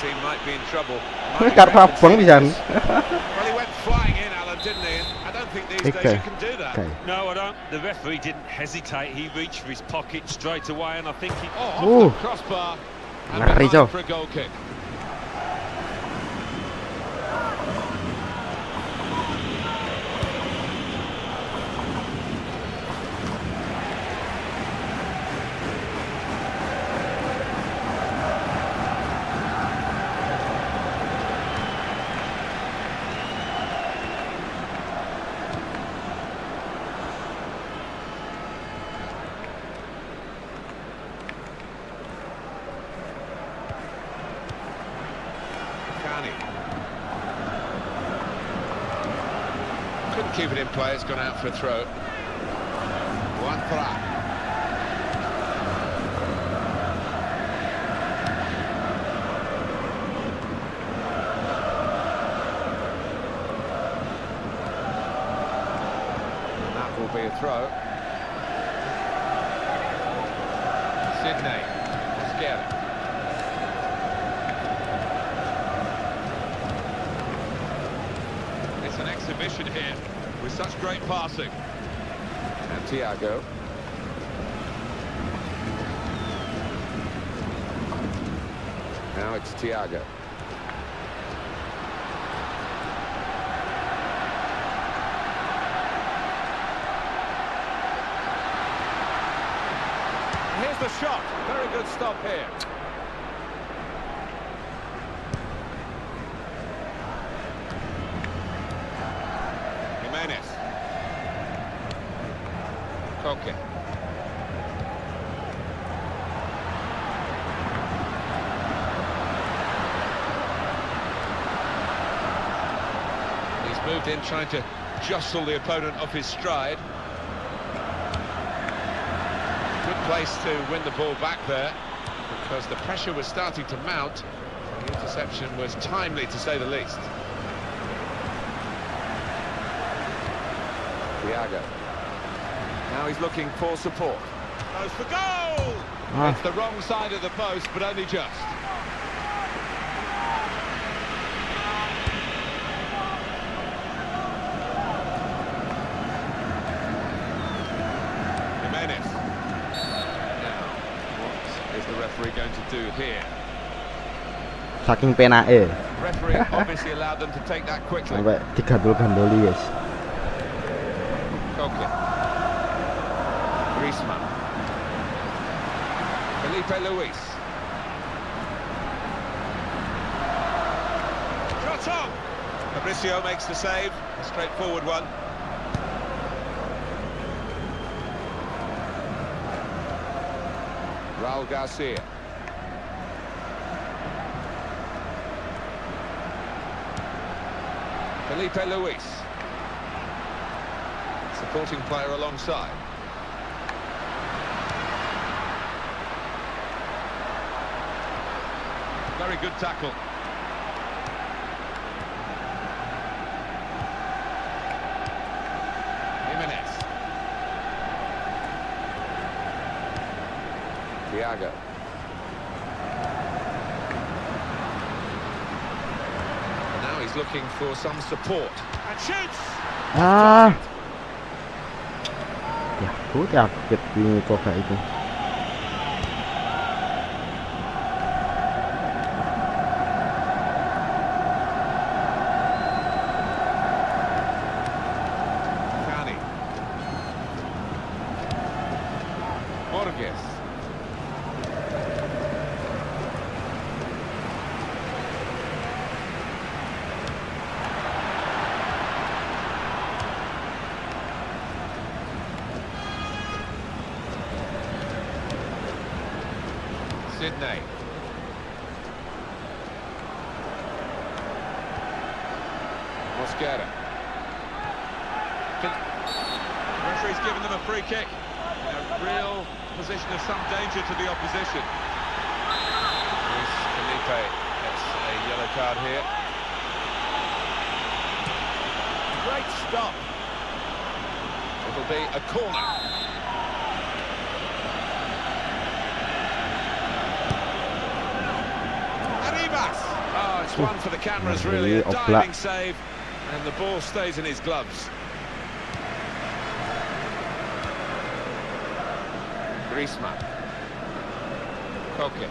team might be in trouble. Kartu abang di sana. Well, he went flying in, Alan, didn't he? I don't think these days you can do that. No, I don't. The referee didn't hesitate. He reached for his pocket straight away, and I think he... Oh, off the crossbar. And Ngeri, behind Joe. for a goal kick. Couldn't keep it in play, it's gone out for a throw. One for that. That will be a throw. Sydney. Scary. It's an exhibition here with such great passing. And Thiago. Now it's Thiago. Here's the shot. Very good stop here. moved in, trying to jostle the opponent off his stride. Good place to win the ball back there, because the pressure was starting to mount. The interception was timely, to say the least. Thiago. Now he's looking for support. Goes for goal! It's the wrong side of the post, but only just. Jimenez. Now, what is the referee going to do here? Saking penake. Referee obviously allowed them to take that quickly. Sampai 3 gol gandoli, guys. Capek. Griezmann. Felipe Luis. Shot on! Fabricio makes the save, a straightforward one. Raul Garcia. Felipe Luis. Supporting player alongside. Very good tackle. Jimenez. Thiago. And now he's looking for some support. And shoots! Ya, aku kaget ini kok kayak itu. Sydney. Mosquera. The referee's given them a free kick. In a real position of some danger to the opposition. Luis Felipe gets a yellow card here. Great stop. It'll be a corner. Oh, it's one for the cameras, really. A diving save, and the ball stays in his gloves. Griezmann. Capek.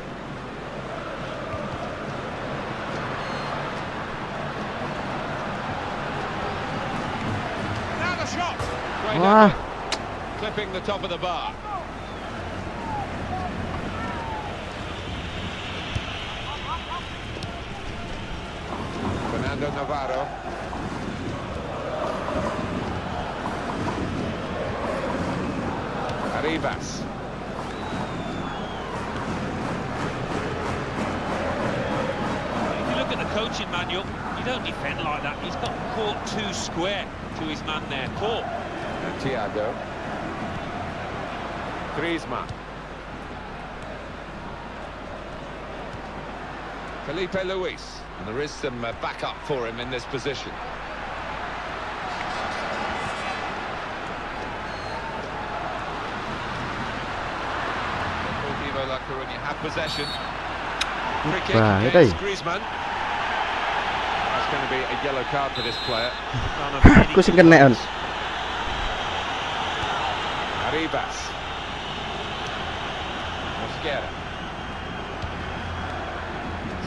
Now the shot. Great effort. Clipping the top of the bar. Navarro. Arribas. If you look at the coaching manual, you don't defend like that. He's got caught too square to his man there. Caught. And Thiago. Griezmann. Felipe Luis. And there is some backup for him in this position. Deportivo La Coruña have possession. Free kick against Griezmann. That's going to be a yellow card for this player. Aku sing kena on. Arribas. Mosquera.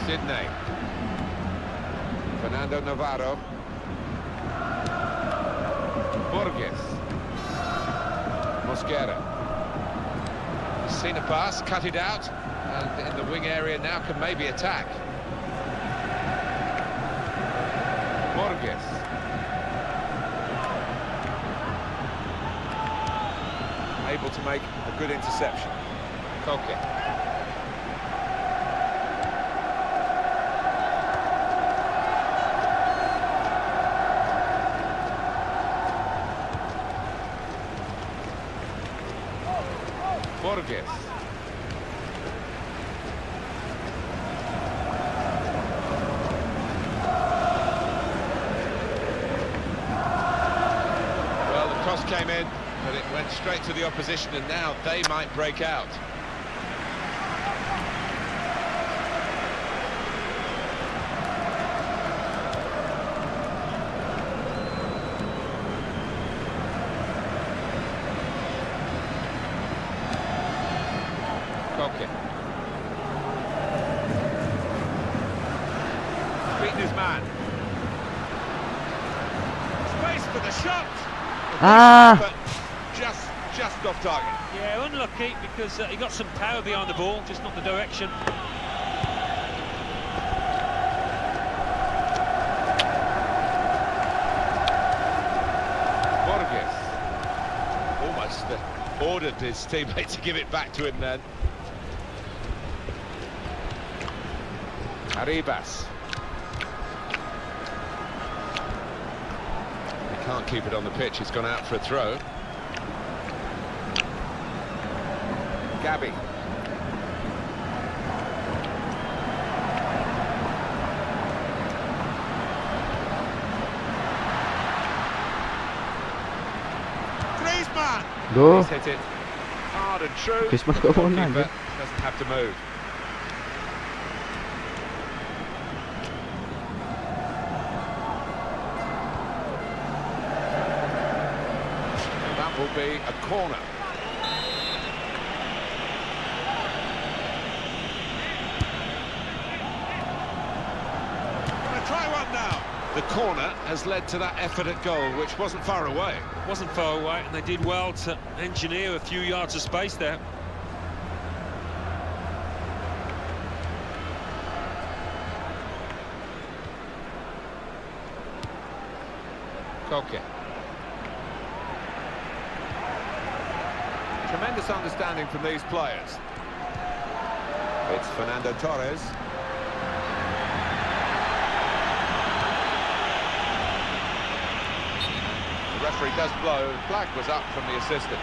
Sydney. Fernando Navarro. Borges. Mosquera. Seen a pass, cut it out, and in the wing area now can maybe attack. Borges. Able to make a good interception. Capek. Borges. Well, the cross came in, but it went straight to the opposition, and now they might break out. Beaten his man. Space for the shot. But just off target. Yeah, unlucky because he got some power behind the ball, just not the direction. Borges almost ordered his teammate to give it back to him then. Arribas. He can't keep it on the pitch, he's gone out for a throw. Gabby. Griezmann. Duh. He's hit it hard and true. Griezmann kok bola Keeper aja. doesn't have to move. That will be a corner. Gonna try one now. The corner has led to that effort at goal, which wasn't far away. Wasn't far away, and they did well to engineer a few yards of space there. Koke. Tremendous understanding from these players. It's Fernando Torres. The referee does blow. The flag was up from the assistant.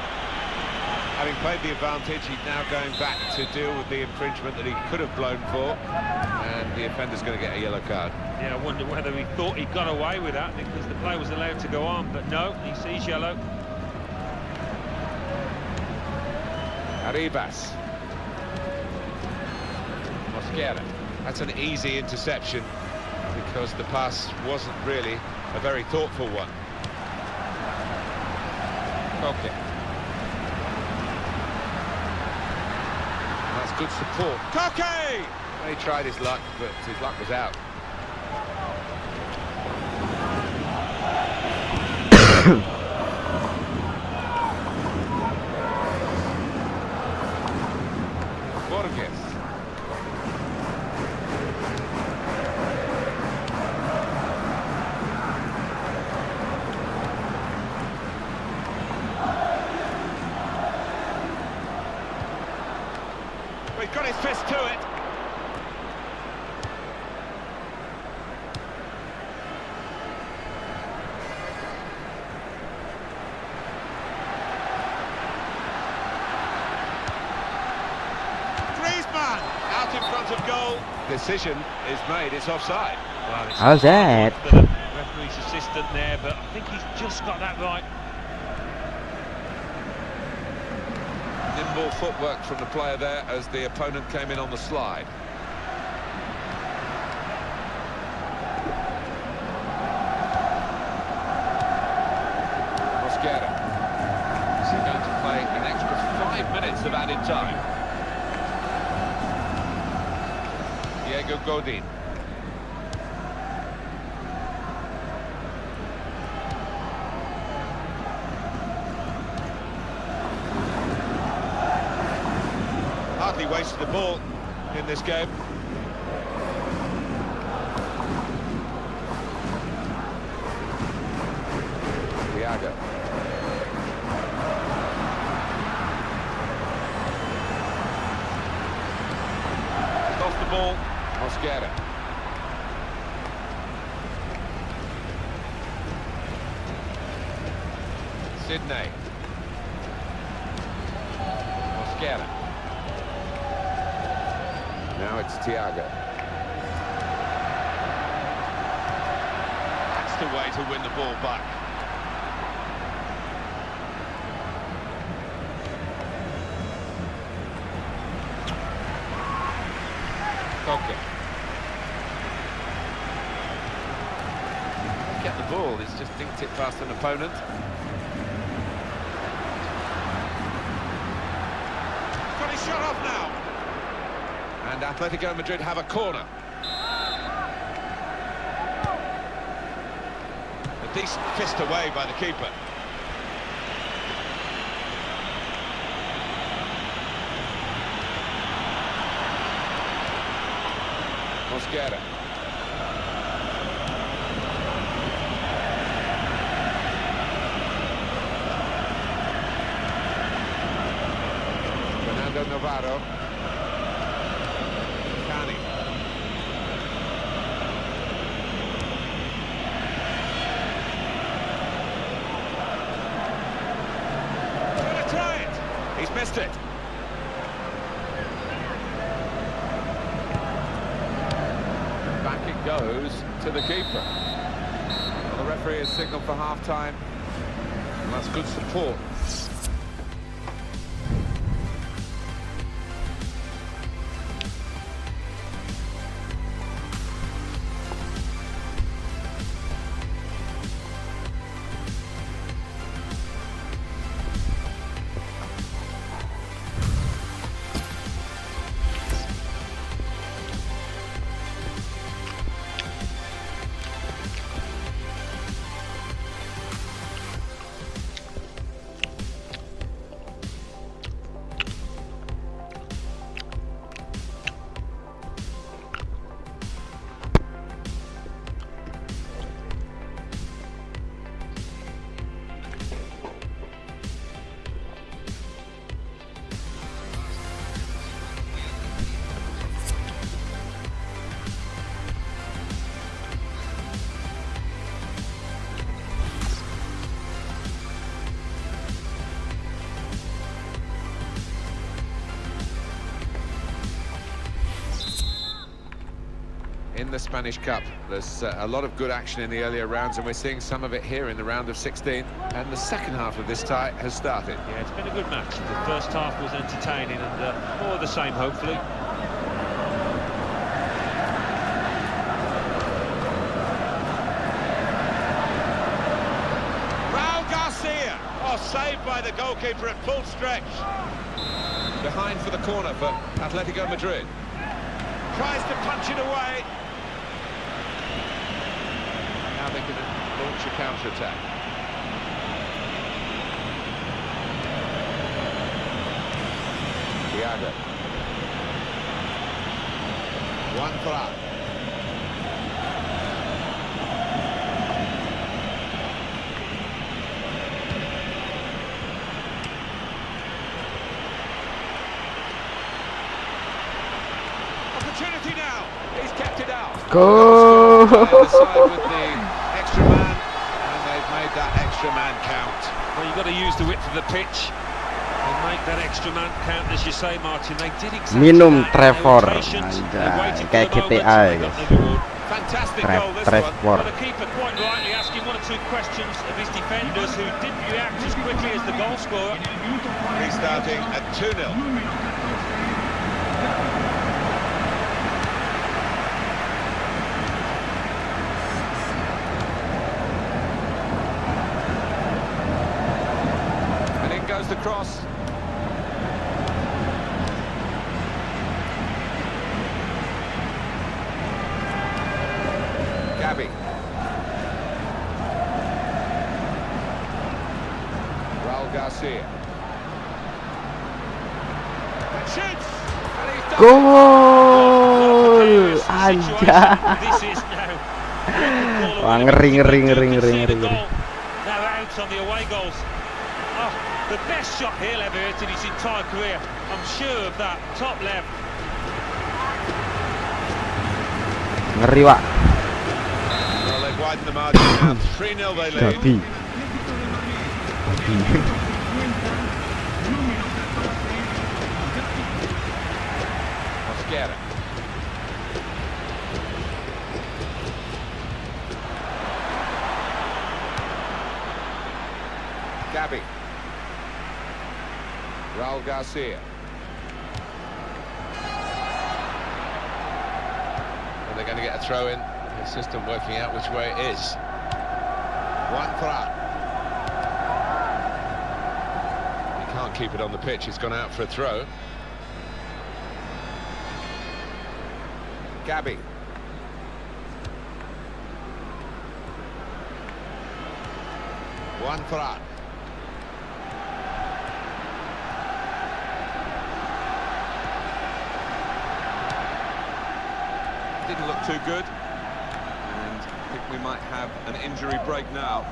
Having played the advantage, he's now going back to deal with the infringement that he could have blown for, and the offender's going to get a yellow card. Yeah, I wonder whether he thought he got away with that because the play was allowed to go on, but no, he sees yellow. Arribas. Mosquera. That's an easy interception because the pass wasn't really a very thoughtful one. Okay. That's good support. Koke! He tried his luck, but his luck was out. Borges. He's got his fist to it. Griezmann out in front of goal. Decision is made. It's offside. Well, it's How's that? the referee's assistant there, but I think he's just got that right. Nimble footwork from the player there as the opponent came in on the slide. Mosquera. Is he going to play an extra 5 minutes of added time? Diego Godin. Hardly wasted the ball in this game. Diago. Off the ball, Mosquera. Sydney. Mosquera. Now it's Thiago. That's the way to win the ball back. Okay. Get the ball, he's just dinked it past an opponent. Got his shot off now. And Atletico Madrid have a corner. A decent fist away by the keeper. Mosquera. Fernando Navarro. Cani. Gonna try it. He's missed it. Back it goes to the keeper. Well, the referee has signalled for half-time. And that's good support. In the Spanish Cup, there's a lot of good action in the earlier rounds, and we're seeing some of it here in the round of 16. And the second half of this tie has started. Yeah, it's been a good match. The first half was entertaining, and more of the same, hopefully. Raul Garcia! Oh, saved by the goalkeeper at full stretch. Behind for the corner for Atletico Madrid. Tries to punch it away. Now they can launch a counter-attack. Thiago. One flat. Opportunity now. He's kept it out. Go! The side with the extra man, and they've made that extra man count. Well, you've got to use the width of the pitch and make that extra man count, as you say, Martin. They did exactly Minum that. Trevor. They were patient. They waited Kayak for the moment, GTA, and they got guys. the reward. Fantastic goal, this Trevor. one. Well, the keeper quite rightly asking one or two questions of his defenders, who didn't react as quickly as the goal scorer. Restarting at 2-0. The cross. Gabby. Raul Garcia. And shoots. And he's done. Gol! Aja. This is now. Wah, ngeri. Now out on the away goals. Oh, the best shot he'll ever hit in his entire career. I'm sure of that. Top left. Ngeri, Wak. Well, they've widened the margin now. 3-0 they lead. Mosquera. Gabby. Raul Garcia. And they're going to get a throw in. The system working out which way it is. 1 for out. He can't keep it on the pitch. It's gone out for a throw. Gabby. One for out. Didn't look too good, and I think we might have an injury break now.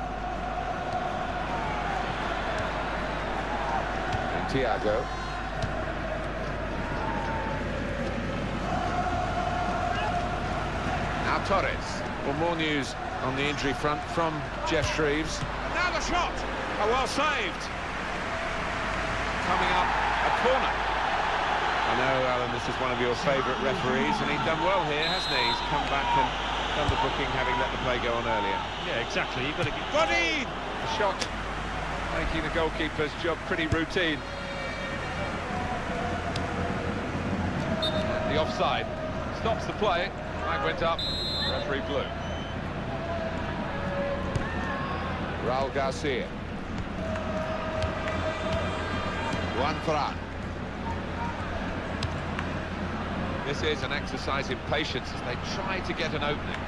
And Thiago. Now Torres. Well, more news on the injury front from Jeff Shreves. And now the shot! Oh, well saved. Coming up, a corner. I know, Alan, this is one of your favourite referees, and he's done well here, hasn't he? He's come back and done the booking, having let the play go on earlier. Yeah, exactly. You've got to get... Body! The shot making the goalkeeper's job pretty routine. The offside stops the play. Flag went up. Referee blew. Raul Garcia. 1 for out. This is an exercise in patience as they try to get an opening.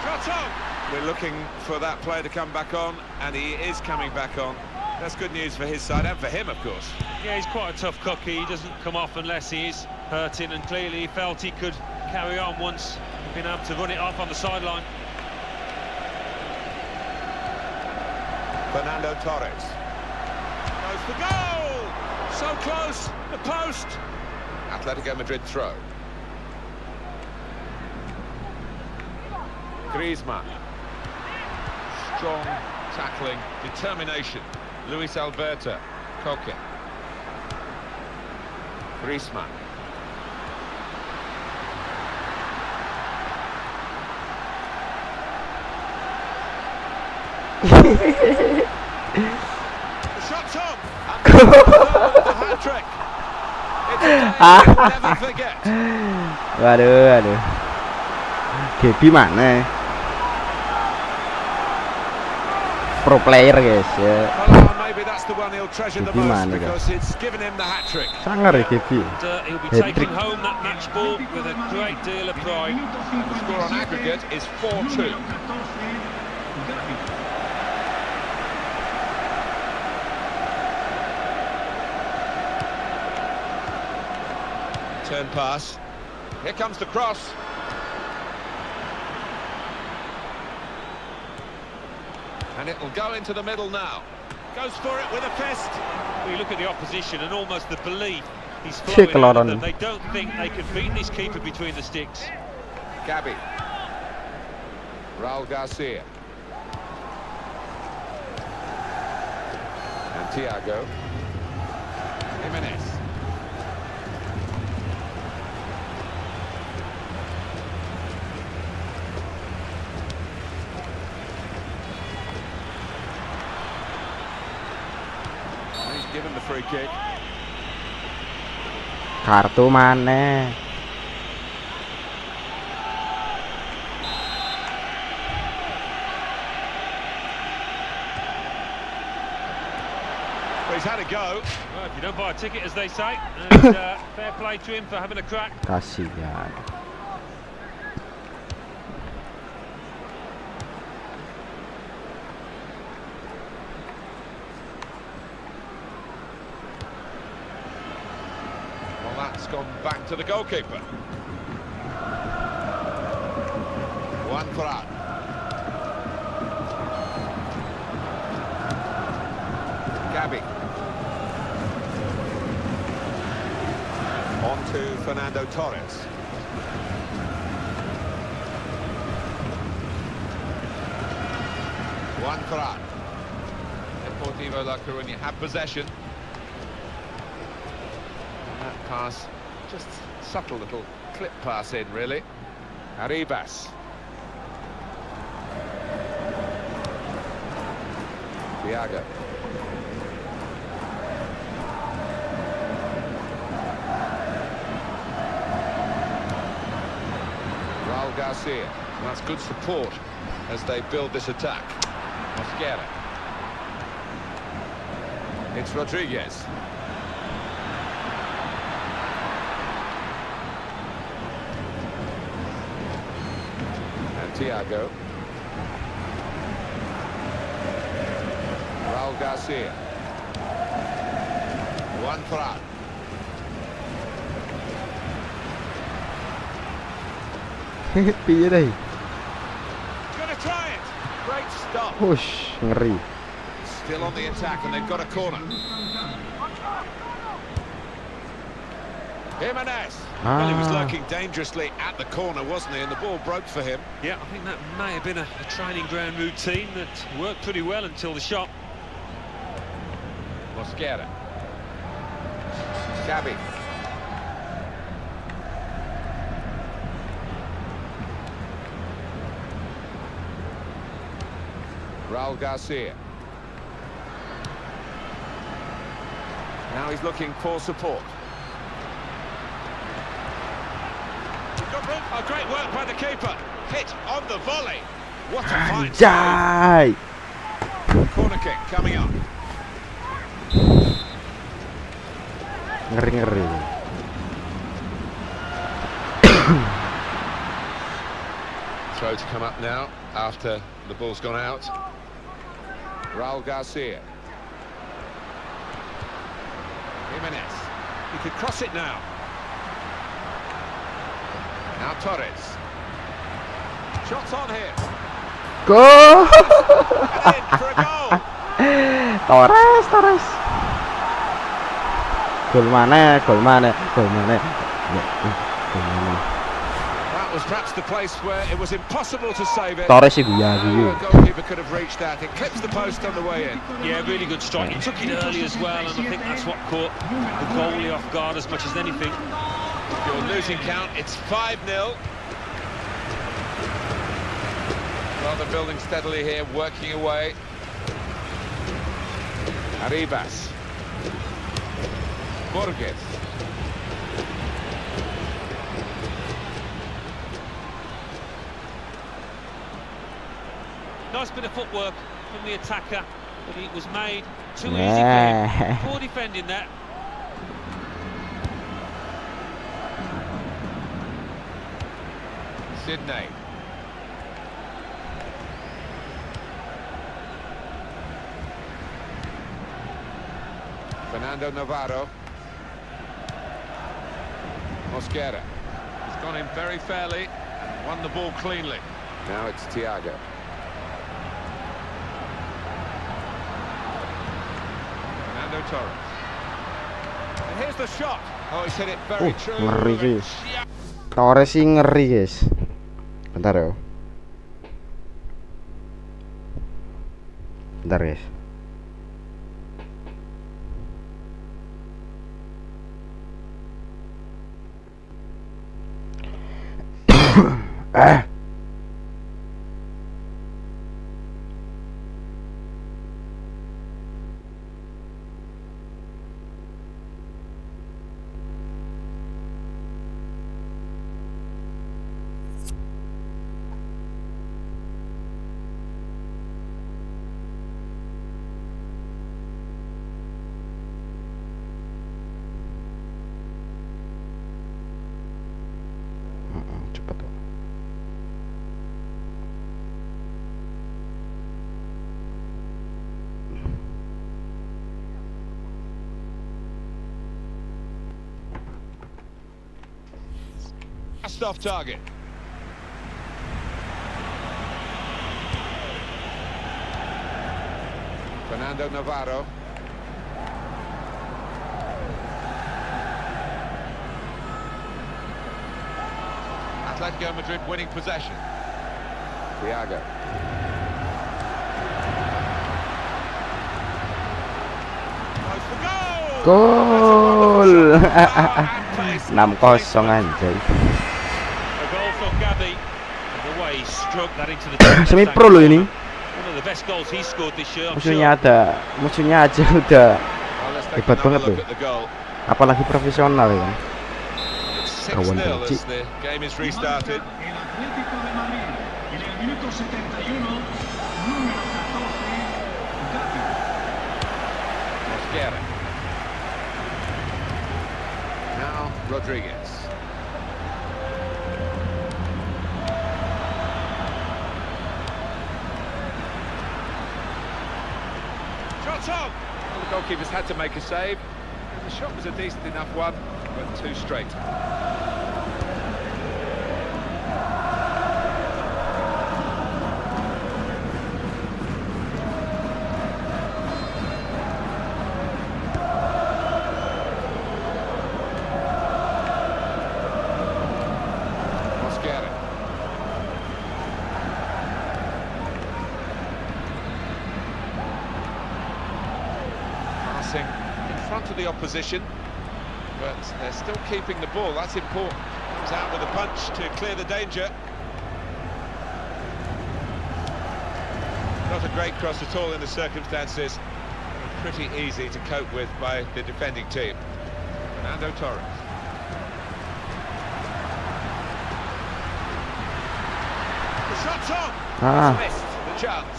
Shot on! We're looking for that player to come back on, and he is coming back on. That's good news for his side and for him, of course. Yeah, he's quite a tough cookie. He doesn't come off unless he is hurting, and clearly he felt he could carry on once he'd been able to run it off on the sideline. Fernando Torres. Goes for goal! So close, the post. Atletico Madrid throw. Griezmann. Strong tackling, determination. Luis Alberto. Koke. Griezmann. The shot's on. And the hat-trick. It's a day we'll never forget. Waduh, aduh. Gaby mana? Pro player guys ya. Well, maybe that's the one he'll treasure the Gaby most mana, because it's given him the hat-trick. Sangar ya Gaby. He'll be Hat-trick. taking home that match ball with a great deal of pride. The score on aggregate is 4-2. Turn pass. Here comes the cross. And it will go into the middle now. Goes for it with a fist. We look at the opposition and almost the belief he's Check flowing out of Lauren. them. They don't think they can beat this keeper between the sticks. Gabby. Raul Garcia. And Thiago. Jimenez. He's given the free kick. Kartu mana? Well, he's had a go. Well, if you don't buy a ticket, as they say, and fair play to him for having a crack. Kasihan. Well, that's gone back to the goalkeeper. 1 for out. Gabby. On to Fernando Torres. One for out. Deportivo La Coruña have possession. pass, just subtle little clip pass in, really. Arribas. Thiago. Raul Garcia. That's good support as they build this attack. Mosquera. It's Rodriguez. And Thiago. Raul Garcia. One for out. Piye deh. Gonna try it. Great stop. Hush, ngeri. Still on the attack, and they've got a corner. Jimenez. Well, he was lurking dangerously at the corner, wasn't he? And the ball broke for him. Yeah, I think that may have been a training ground routine that worked pretty well until the shot. Mosquera. Xavi. Raul Garcia. Now he's looking for support. Oh, great work by the keeper. Hit on the volley. What a fine Anjay. save. Corner kick coming up. Ngeri-ngeri. Throw to come up now after the ball's gone out. Raul Garcia. Jimenez. He could cross it now. Now Torres. Shots on here. Go. And in for a goal. Torres. Gol mana? Gol mana? Gol mana? Gol mana? That was perhaps the place where it was impossible to save it. Torres sih guya. No goalkeeper could have reached that. It clips the post on the way in. Yeah, really good strike. He took it early as well, and I think that's what caught the goalie off guard as much as anything. If you're losing count, it's 5-0. Well, they're building steadily here, working away. Arribas. Borges. Nice bit of footwork from the attacker, but it was made too easy for him. Poor defending that. Sydney. Fernando Navarro. Mosquera. He's gone in very fairly and won the ball cleanly. Now it's Thiago. Fernando Torres. And here's the shot. Oh, he's hit it very true. Ngeri sih. Torres sih ngeri, guys. Bentar ya. Bentar, guys. Cepet tuh. Just off target. Fernando Navarro. Atletico Madrid winning possession. Thiago. Goes for goal! Gol. gol. Power and pace. 6-0 anjay. A goal from Gabi. And the way he struck that into the Semi pro loh ini. one of the best goals he scored this year, I'm Musuhnya sure. aja udah Well, let's take hebat banget another loh. look at the goal. Apalagi profesional ya kan. It's Kawan 6-0 benci. as the game is restarted. El Atlético de Madrid en el minuto 71, número 14, Capek. Mosquera. Now Rodriguez. Shot on! Well, the goalkeeper's had to make a save. And the shot was a decent enough one, but too straight. Mosquera. Passing in front of the opposition, but they're still keeping the ball. That's important. Comes out with a punch to clear the danger. Not a great cross at all in the circumstances. Pretty easy to cope with by the defending team. Fernando Torres. The shot's on. Ah. It's missed the chance.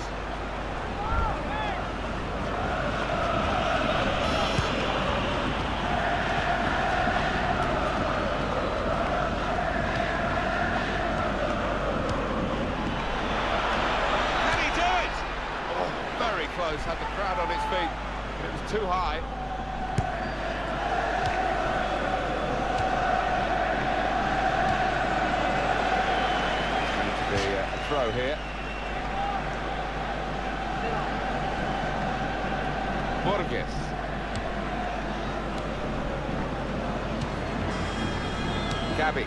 Can he do it? Oh, very close. Had the crowd on its feet, but it was too high. A throw here. Borges. Gabi.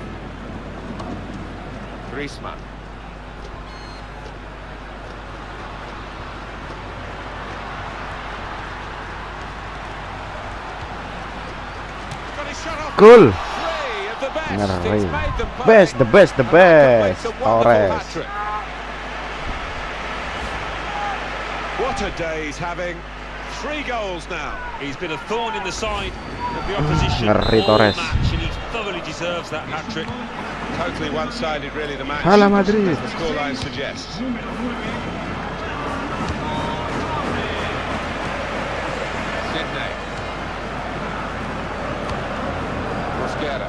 Griezmann. Got his shot off. Gol. Three of the best. Ngeri. He's made them pay. Best, the best, the And that best. completes a wonderful Torres. hat-trick. What a day he's having. 3 goals now. He's been a thorn in the side of the opposition Ngeri all Torres. match, and he thoroughly deserves that hat-trick. Totally one-sided, really, the match. Hala Madrid. As the scoreline suggests. Número 9, Sydney. Mosquera.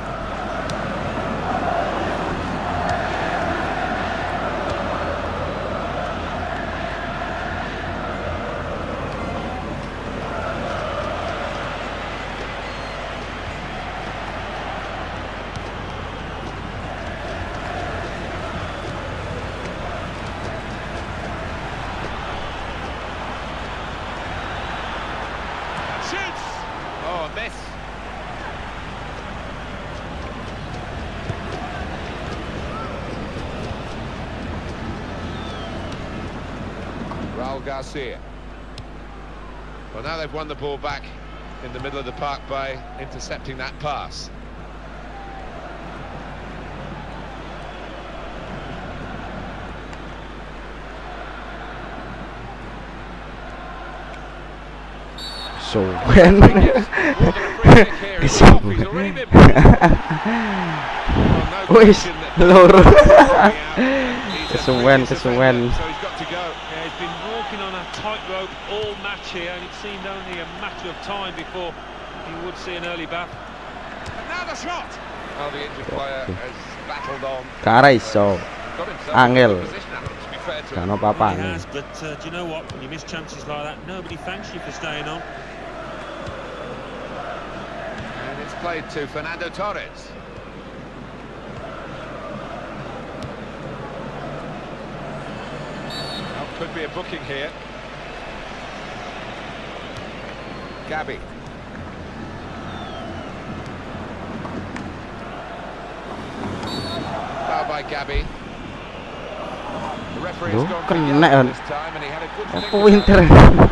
Shoots! Oh, a miss. Raul Garcia. Well, now they've won the ball back in the middle of the park by intercepting that pass. So when Wis, loro. Kesuwen. So he's got to go. Yeah, he's been walking on a tightrope all match here, and it seemed only a matter of time before he would see an early bath. And now the shot. Well, the injured player has battled on. Kara iso. Got himself Angel. in a good position, to be fair to him. Kano apa He has, but do you know what? When you miss chances like that, nobody thanks you for staying on. And it's played to Fernando Torres. Well, could be a booking here. Gabi. Foul by Gabi. The referee's Loh, gone for kena yellow kan. this time, and he had a good think Pointer. about it.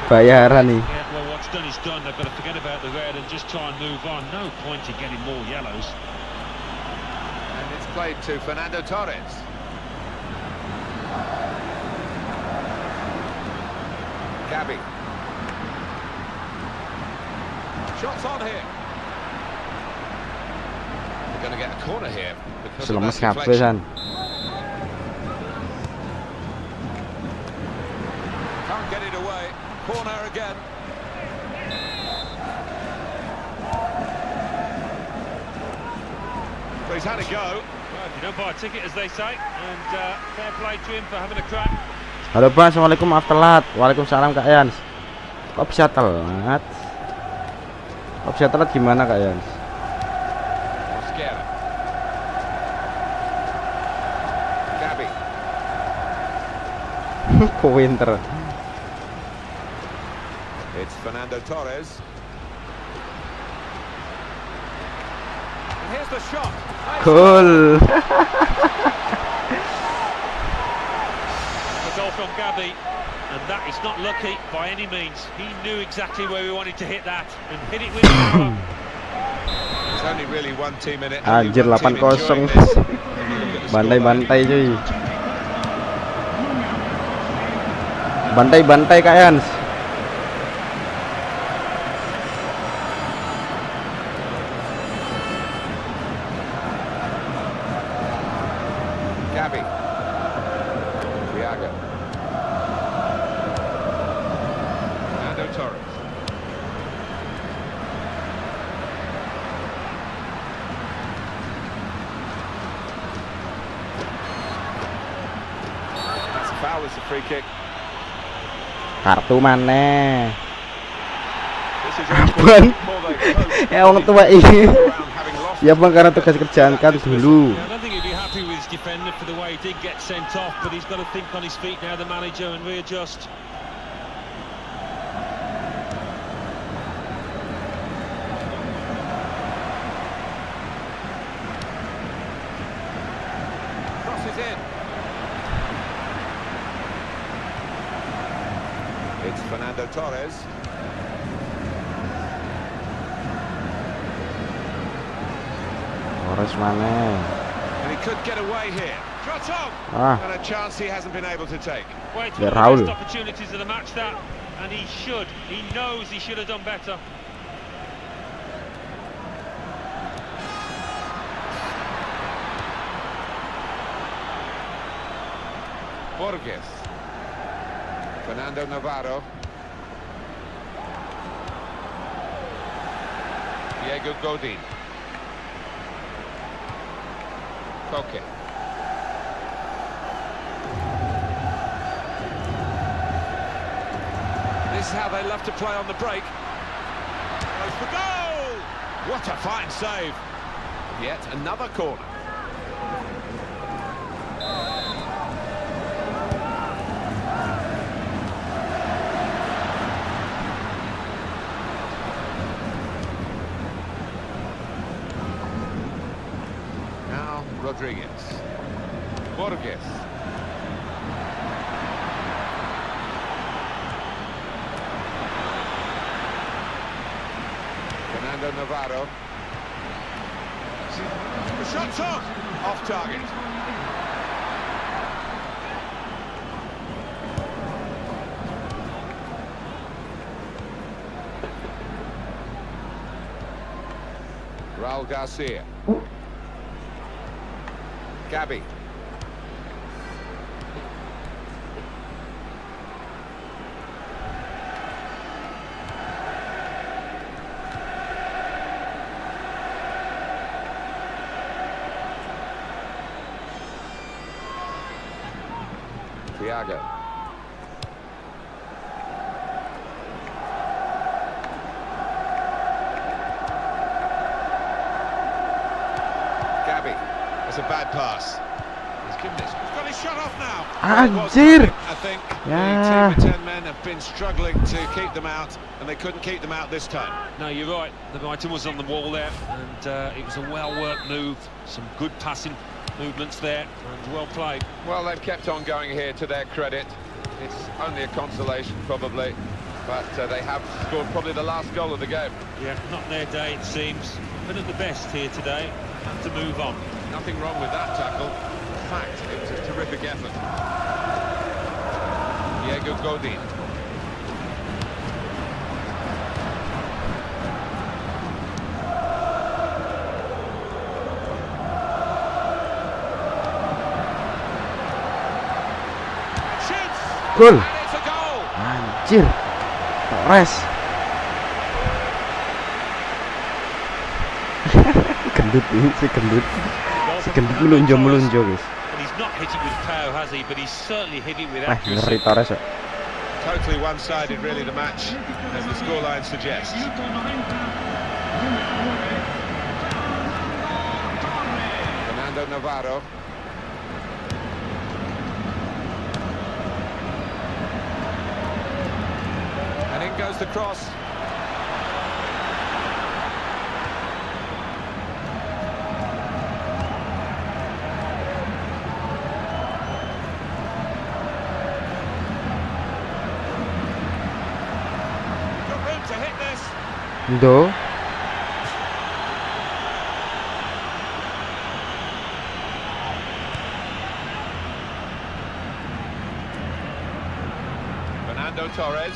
Bayaran nih. Yeah, well watched done is done. They've got to forget about the red and just try and move on. No point in getting more yellows. And it's played to Fernando Torres. Gabby. Shots on here. They're going to get a corner here because of that deflection. Can't get it away. Corner again. But he's had a go. Well, you don't buy a ticket, as they say, and fair play to him for having a crack. Halo Bang, assalamualaikum, maaf telat. Waalaikumsalam Kak Yans. Kok bisa telat? Kok bisa telat gimana Kak Yans? Gabby. Winter. It's Fernando Torres. And here's the shot. Cool. Goal from Gabby, and that is not lucky by any means. He knew exactly where he wanted to hit that and hit it with power. There's only really one team in it. Anjir 8-0. Bantai-bantai cuy. Bantai-bantai Kak Yans. Gabby. Fernando Torres. That's a foul, it's a free kick. Kartu maneh. This is Bang. Ya orang tua ini. Ya Bang, karena tugas kerjaan kan dulu. I don't think he'd be happy with his defender for the way he did get sent off, but he's got to think on his feet now, the manager, and readjust. Crosses in. It's Fernando Torres. Torres maneh. And he could get away here. Shot on! And a chance he hasn't been able to take. Well, it's one of the best opportunities of the match, that, and he knows he should have done better. Borges. Fernando Navarro. Diego Godin. Koke. This is how they love to play on the break. Goes for goal! What a fine save. Yet another corner. Now Rodriguez. Borges. Fernando Navarro. The shot's on! Off target. Raul Garcia. Gabby. Thiago. Gabby. That's a bad pass. He's given it. He's got his shot off now. Anjir. I think Yeah. the team of 10 men have been struggling to keep them out, and they couldn't keep them out this time. No, you're right. The item was on the wall there, and it was a well-worked move. Some good passing movements there, and well played. Well, they've kept on going here, to their credit. It's only a consolation, probably. but they have scored probably the last goal of the game. Yeah, not their day it seems. Been at the best here today. Have to move on. Nothing wrong with that tackle. In fact, it was a terrific effort. Diego Godin. Gol. And it's a goal. Anjir. Torres. Gendut ini si gendut. Si gendut melunjo guys. And he's not hit it with power, has he? But he's certainly hit it with Ngeri accuracy. Torres ya. Totally one-sided, really, the match, as the scoreline suggests. Minuto 90, numero 9, Fernando Navarro. And in goes the cross. Got room to hit this. Do. Fernando Torres.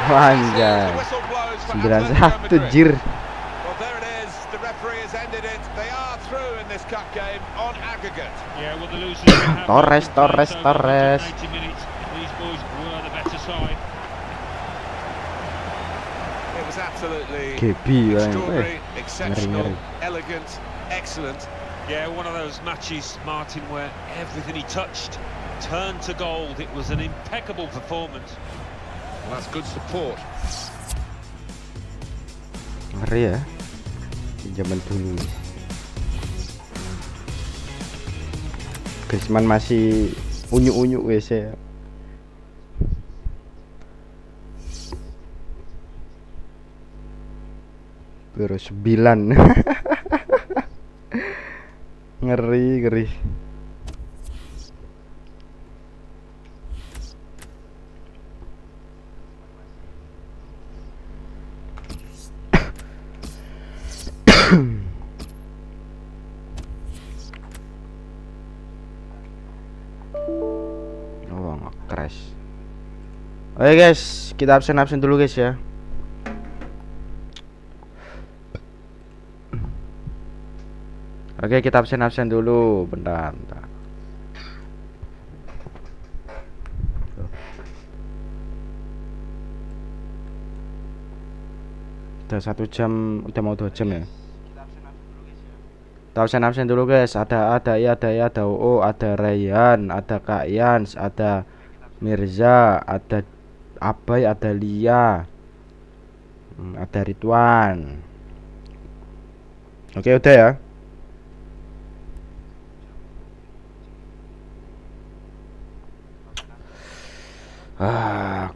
Anjay. Whistle blows for 9-1 Atletico Madrid. jir. Well, there it is. The referee has ended it. They are through in this cup game on aggregate. Yeah, well, the losers have Torres, so Torres, much Torres. in 80 minutes. These boys were the better side. It was absolutely Gebi extraordinary, exceptional, ngeri. elegant, excellent. Yeah, one of those matches, Martin, where everything he touched turned to gold. It was an impeccable performance. Well, that's good support. Ngeri ya. Zaman dulu. Griezmann masih unyu-unyu wes ya. Baru 9. Ngeri. Oh, nge-crash. Oke guys, kita absen dulu guys ya. Oke, kita absen dulu, bentar. Udah 1 jam, udah mau 2 jam ya. Kita absen dulu guys. Ada UO, ada Rayyan, ada Kak Yans, ada Mirza, ada Abai, ada Lia, ada Ridwan. Oke, udah ya.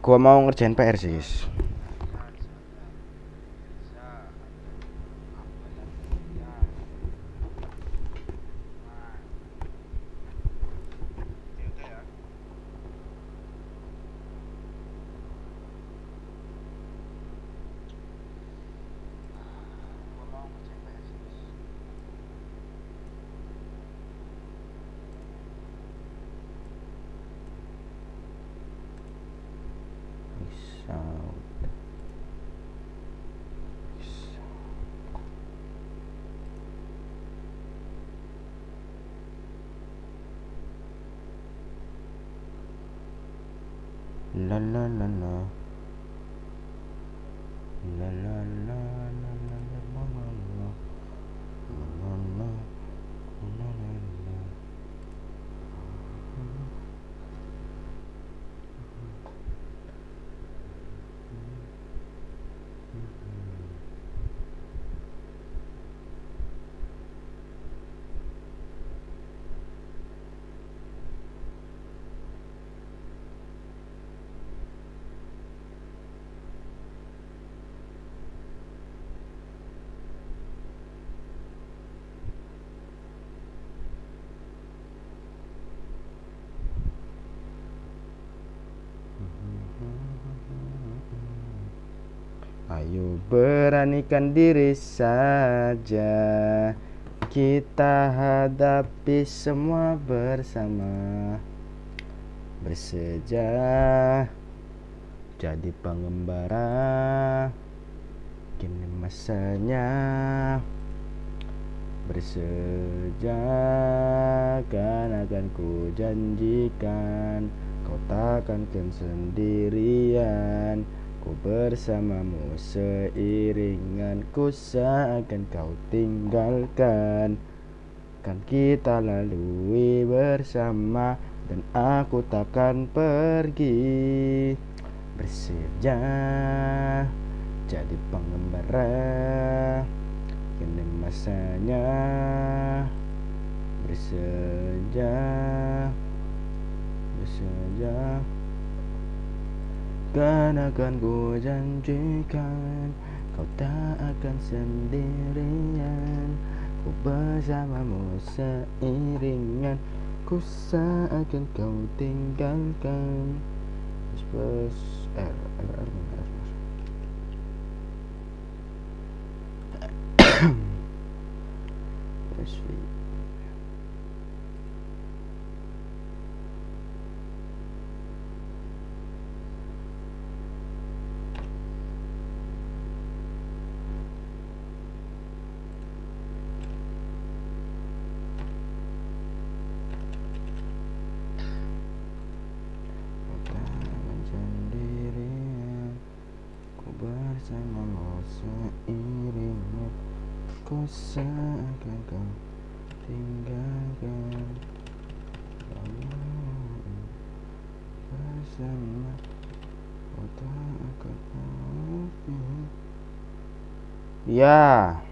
Gua mau ngerjain PR sih guys. La la la la. La la la la la la la la la. La la la la la. Ayo beranikan diri saja, kita hadapi semua bersama. Bersejarah jadi pengembara, kini masanya bersejarah. Akan ku janjikan, kau takkan sendirian. Ku bersamamu seiringan, ku seakan kau tinggalkan. Kan kita lalui bersama, dan aku takkan pergi. Bersejarah jadi pengembara, kini masanya bersejarah. Kan akan ku janjikan, kau tak akan sendirian. Ku bersamamu seiringan, ku seakan kau tinggalkan. Bersamamu seiringan, ku seakan kau tinggalkan. Bersama ku tak akan pergi. Ya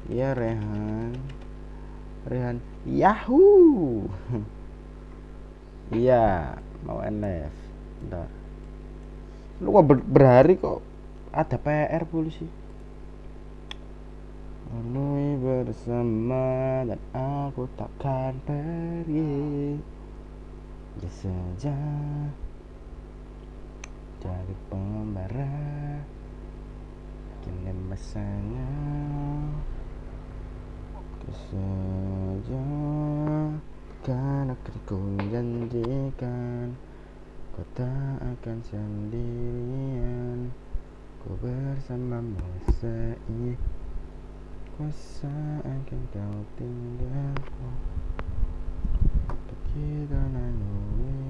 Rehan Yahoo. Iya, mau NF. Bentar. Lu kok berhari kok ada PR polisi. Lalui bersama, dan aku takkan pergi. Dia saja jadi pengembara, kini masanya kesaja. Kan akan ku janjikan, kau tak akan sendirian. Ku bersamamu seiringan, ku seakan kau tinggalkan. Kita lalui.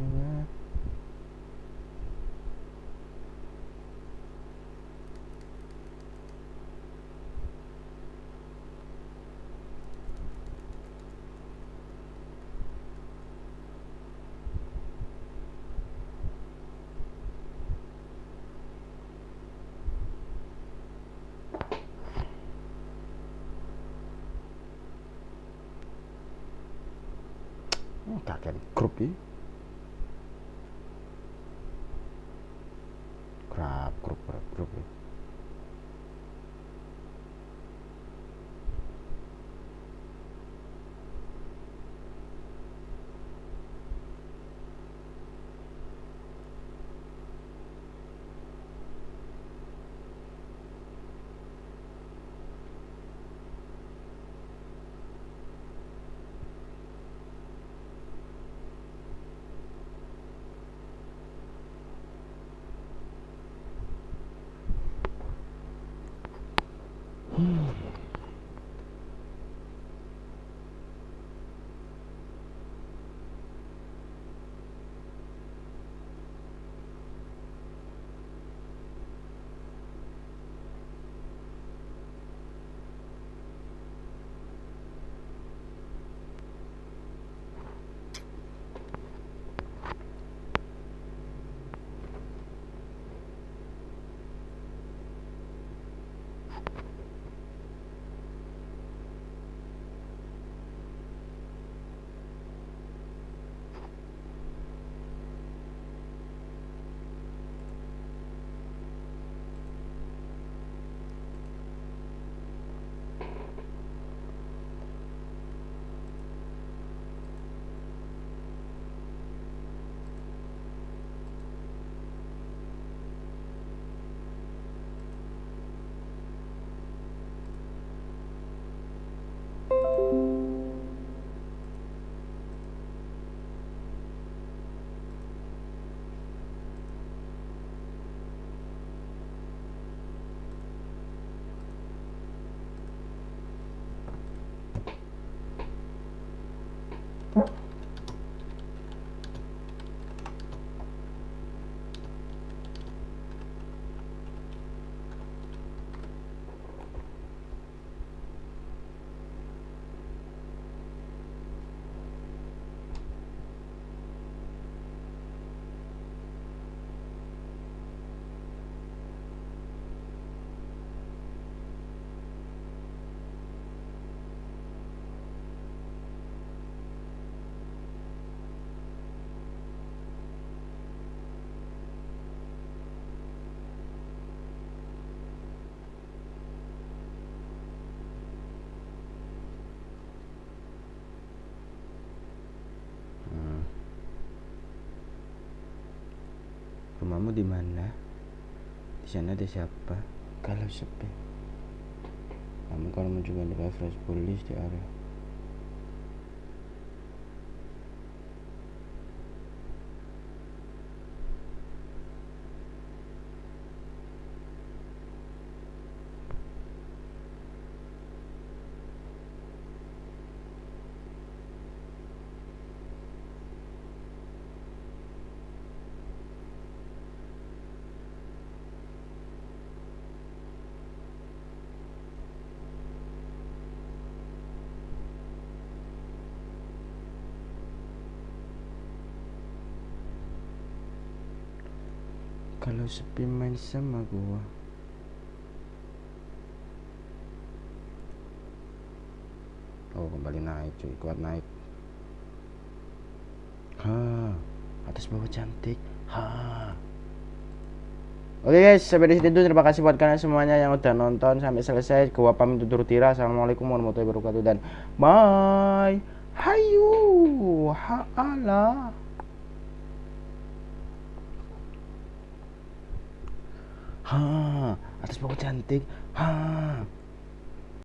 Kakek grup ini grup ini. Rumahmu di mana? Di sana ada siapa? Kalau sepi. Namun kalau mencoba refresh police di area. Kalau sepi main sama gua. Oh, kembali naik cuy, kuat naik. Atas bawah cantik. Oke guys, sampai di situ. Terima kasih buat kalian semuanya yang udah nonton sampai selesai. Gua pamit undur diri. Assalamualaikum warahmatullahi wabarakatuh dan bye. Hayu, ha'ala. Atas bawah cantik.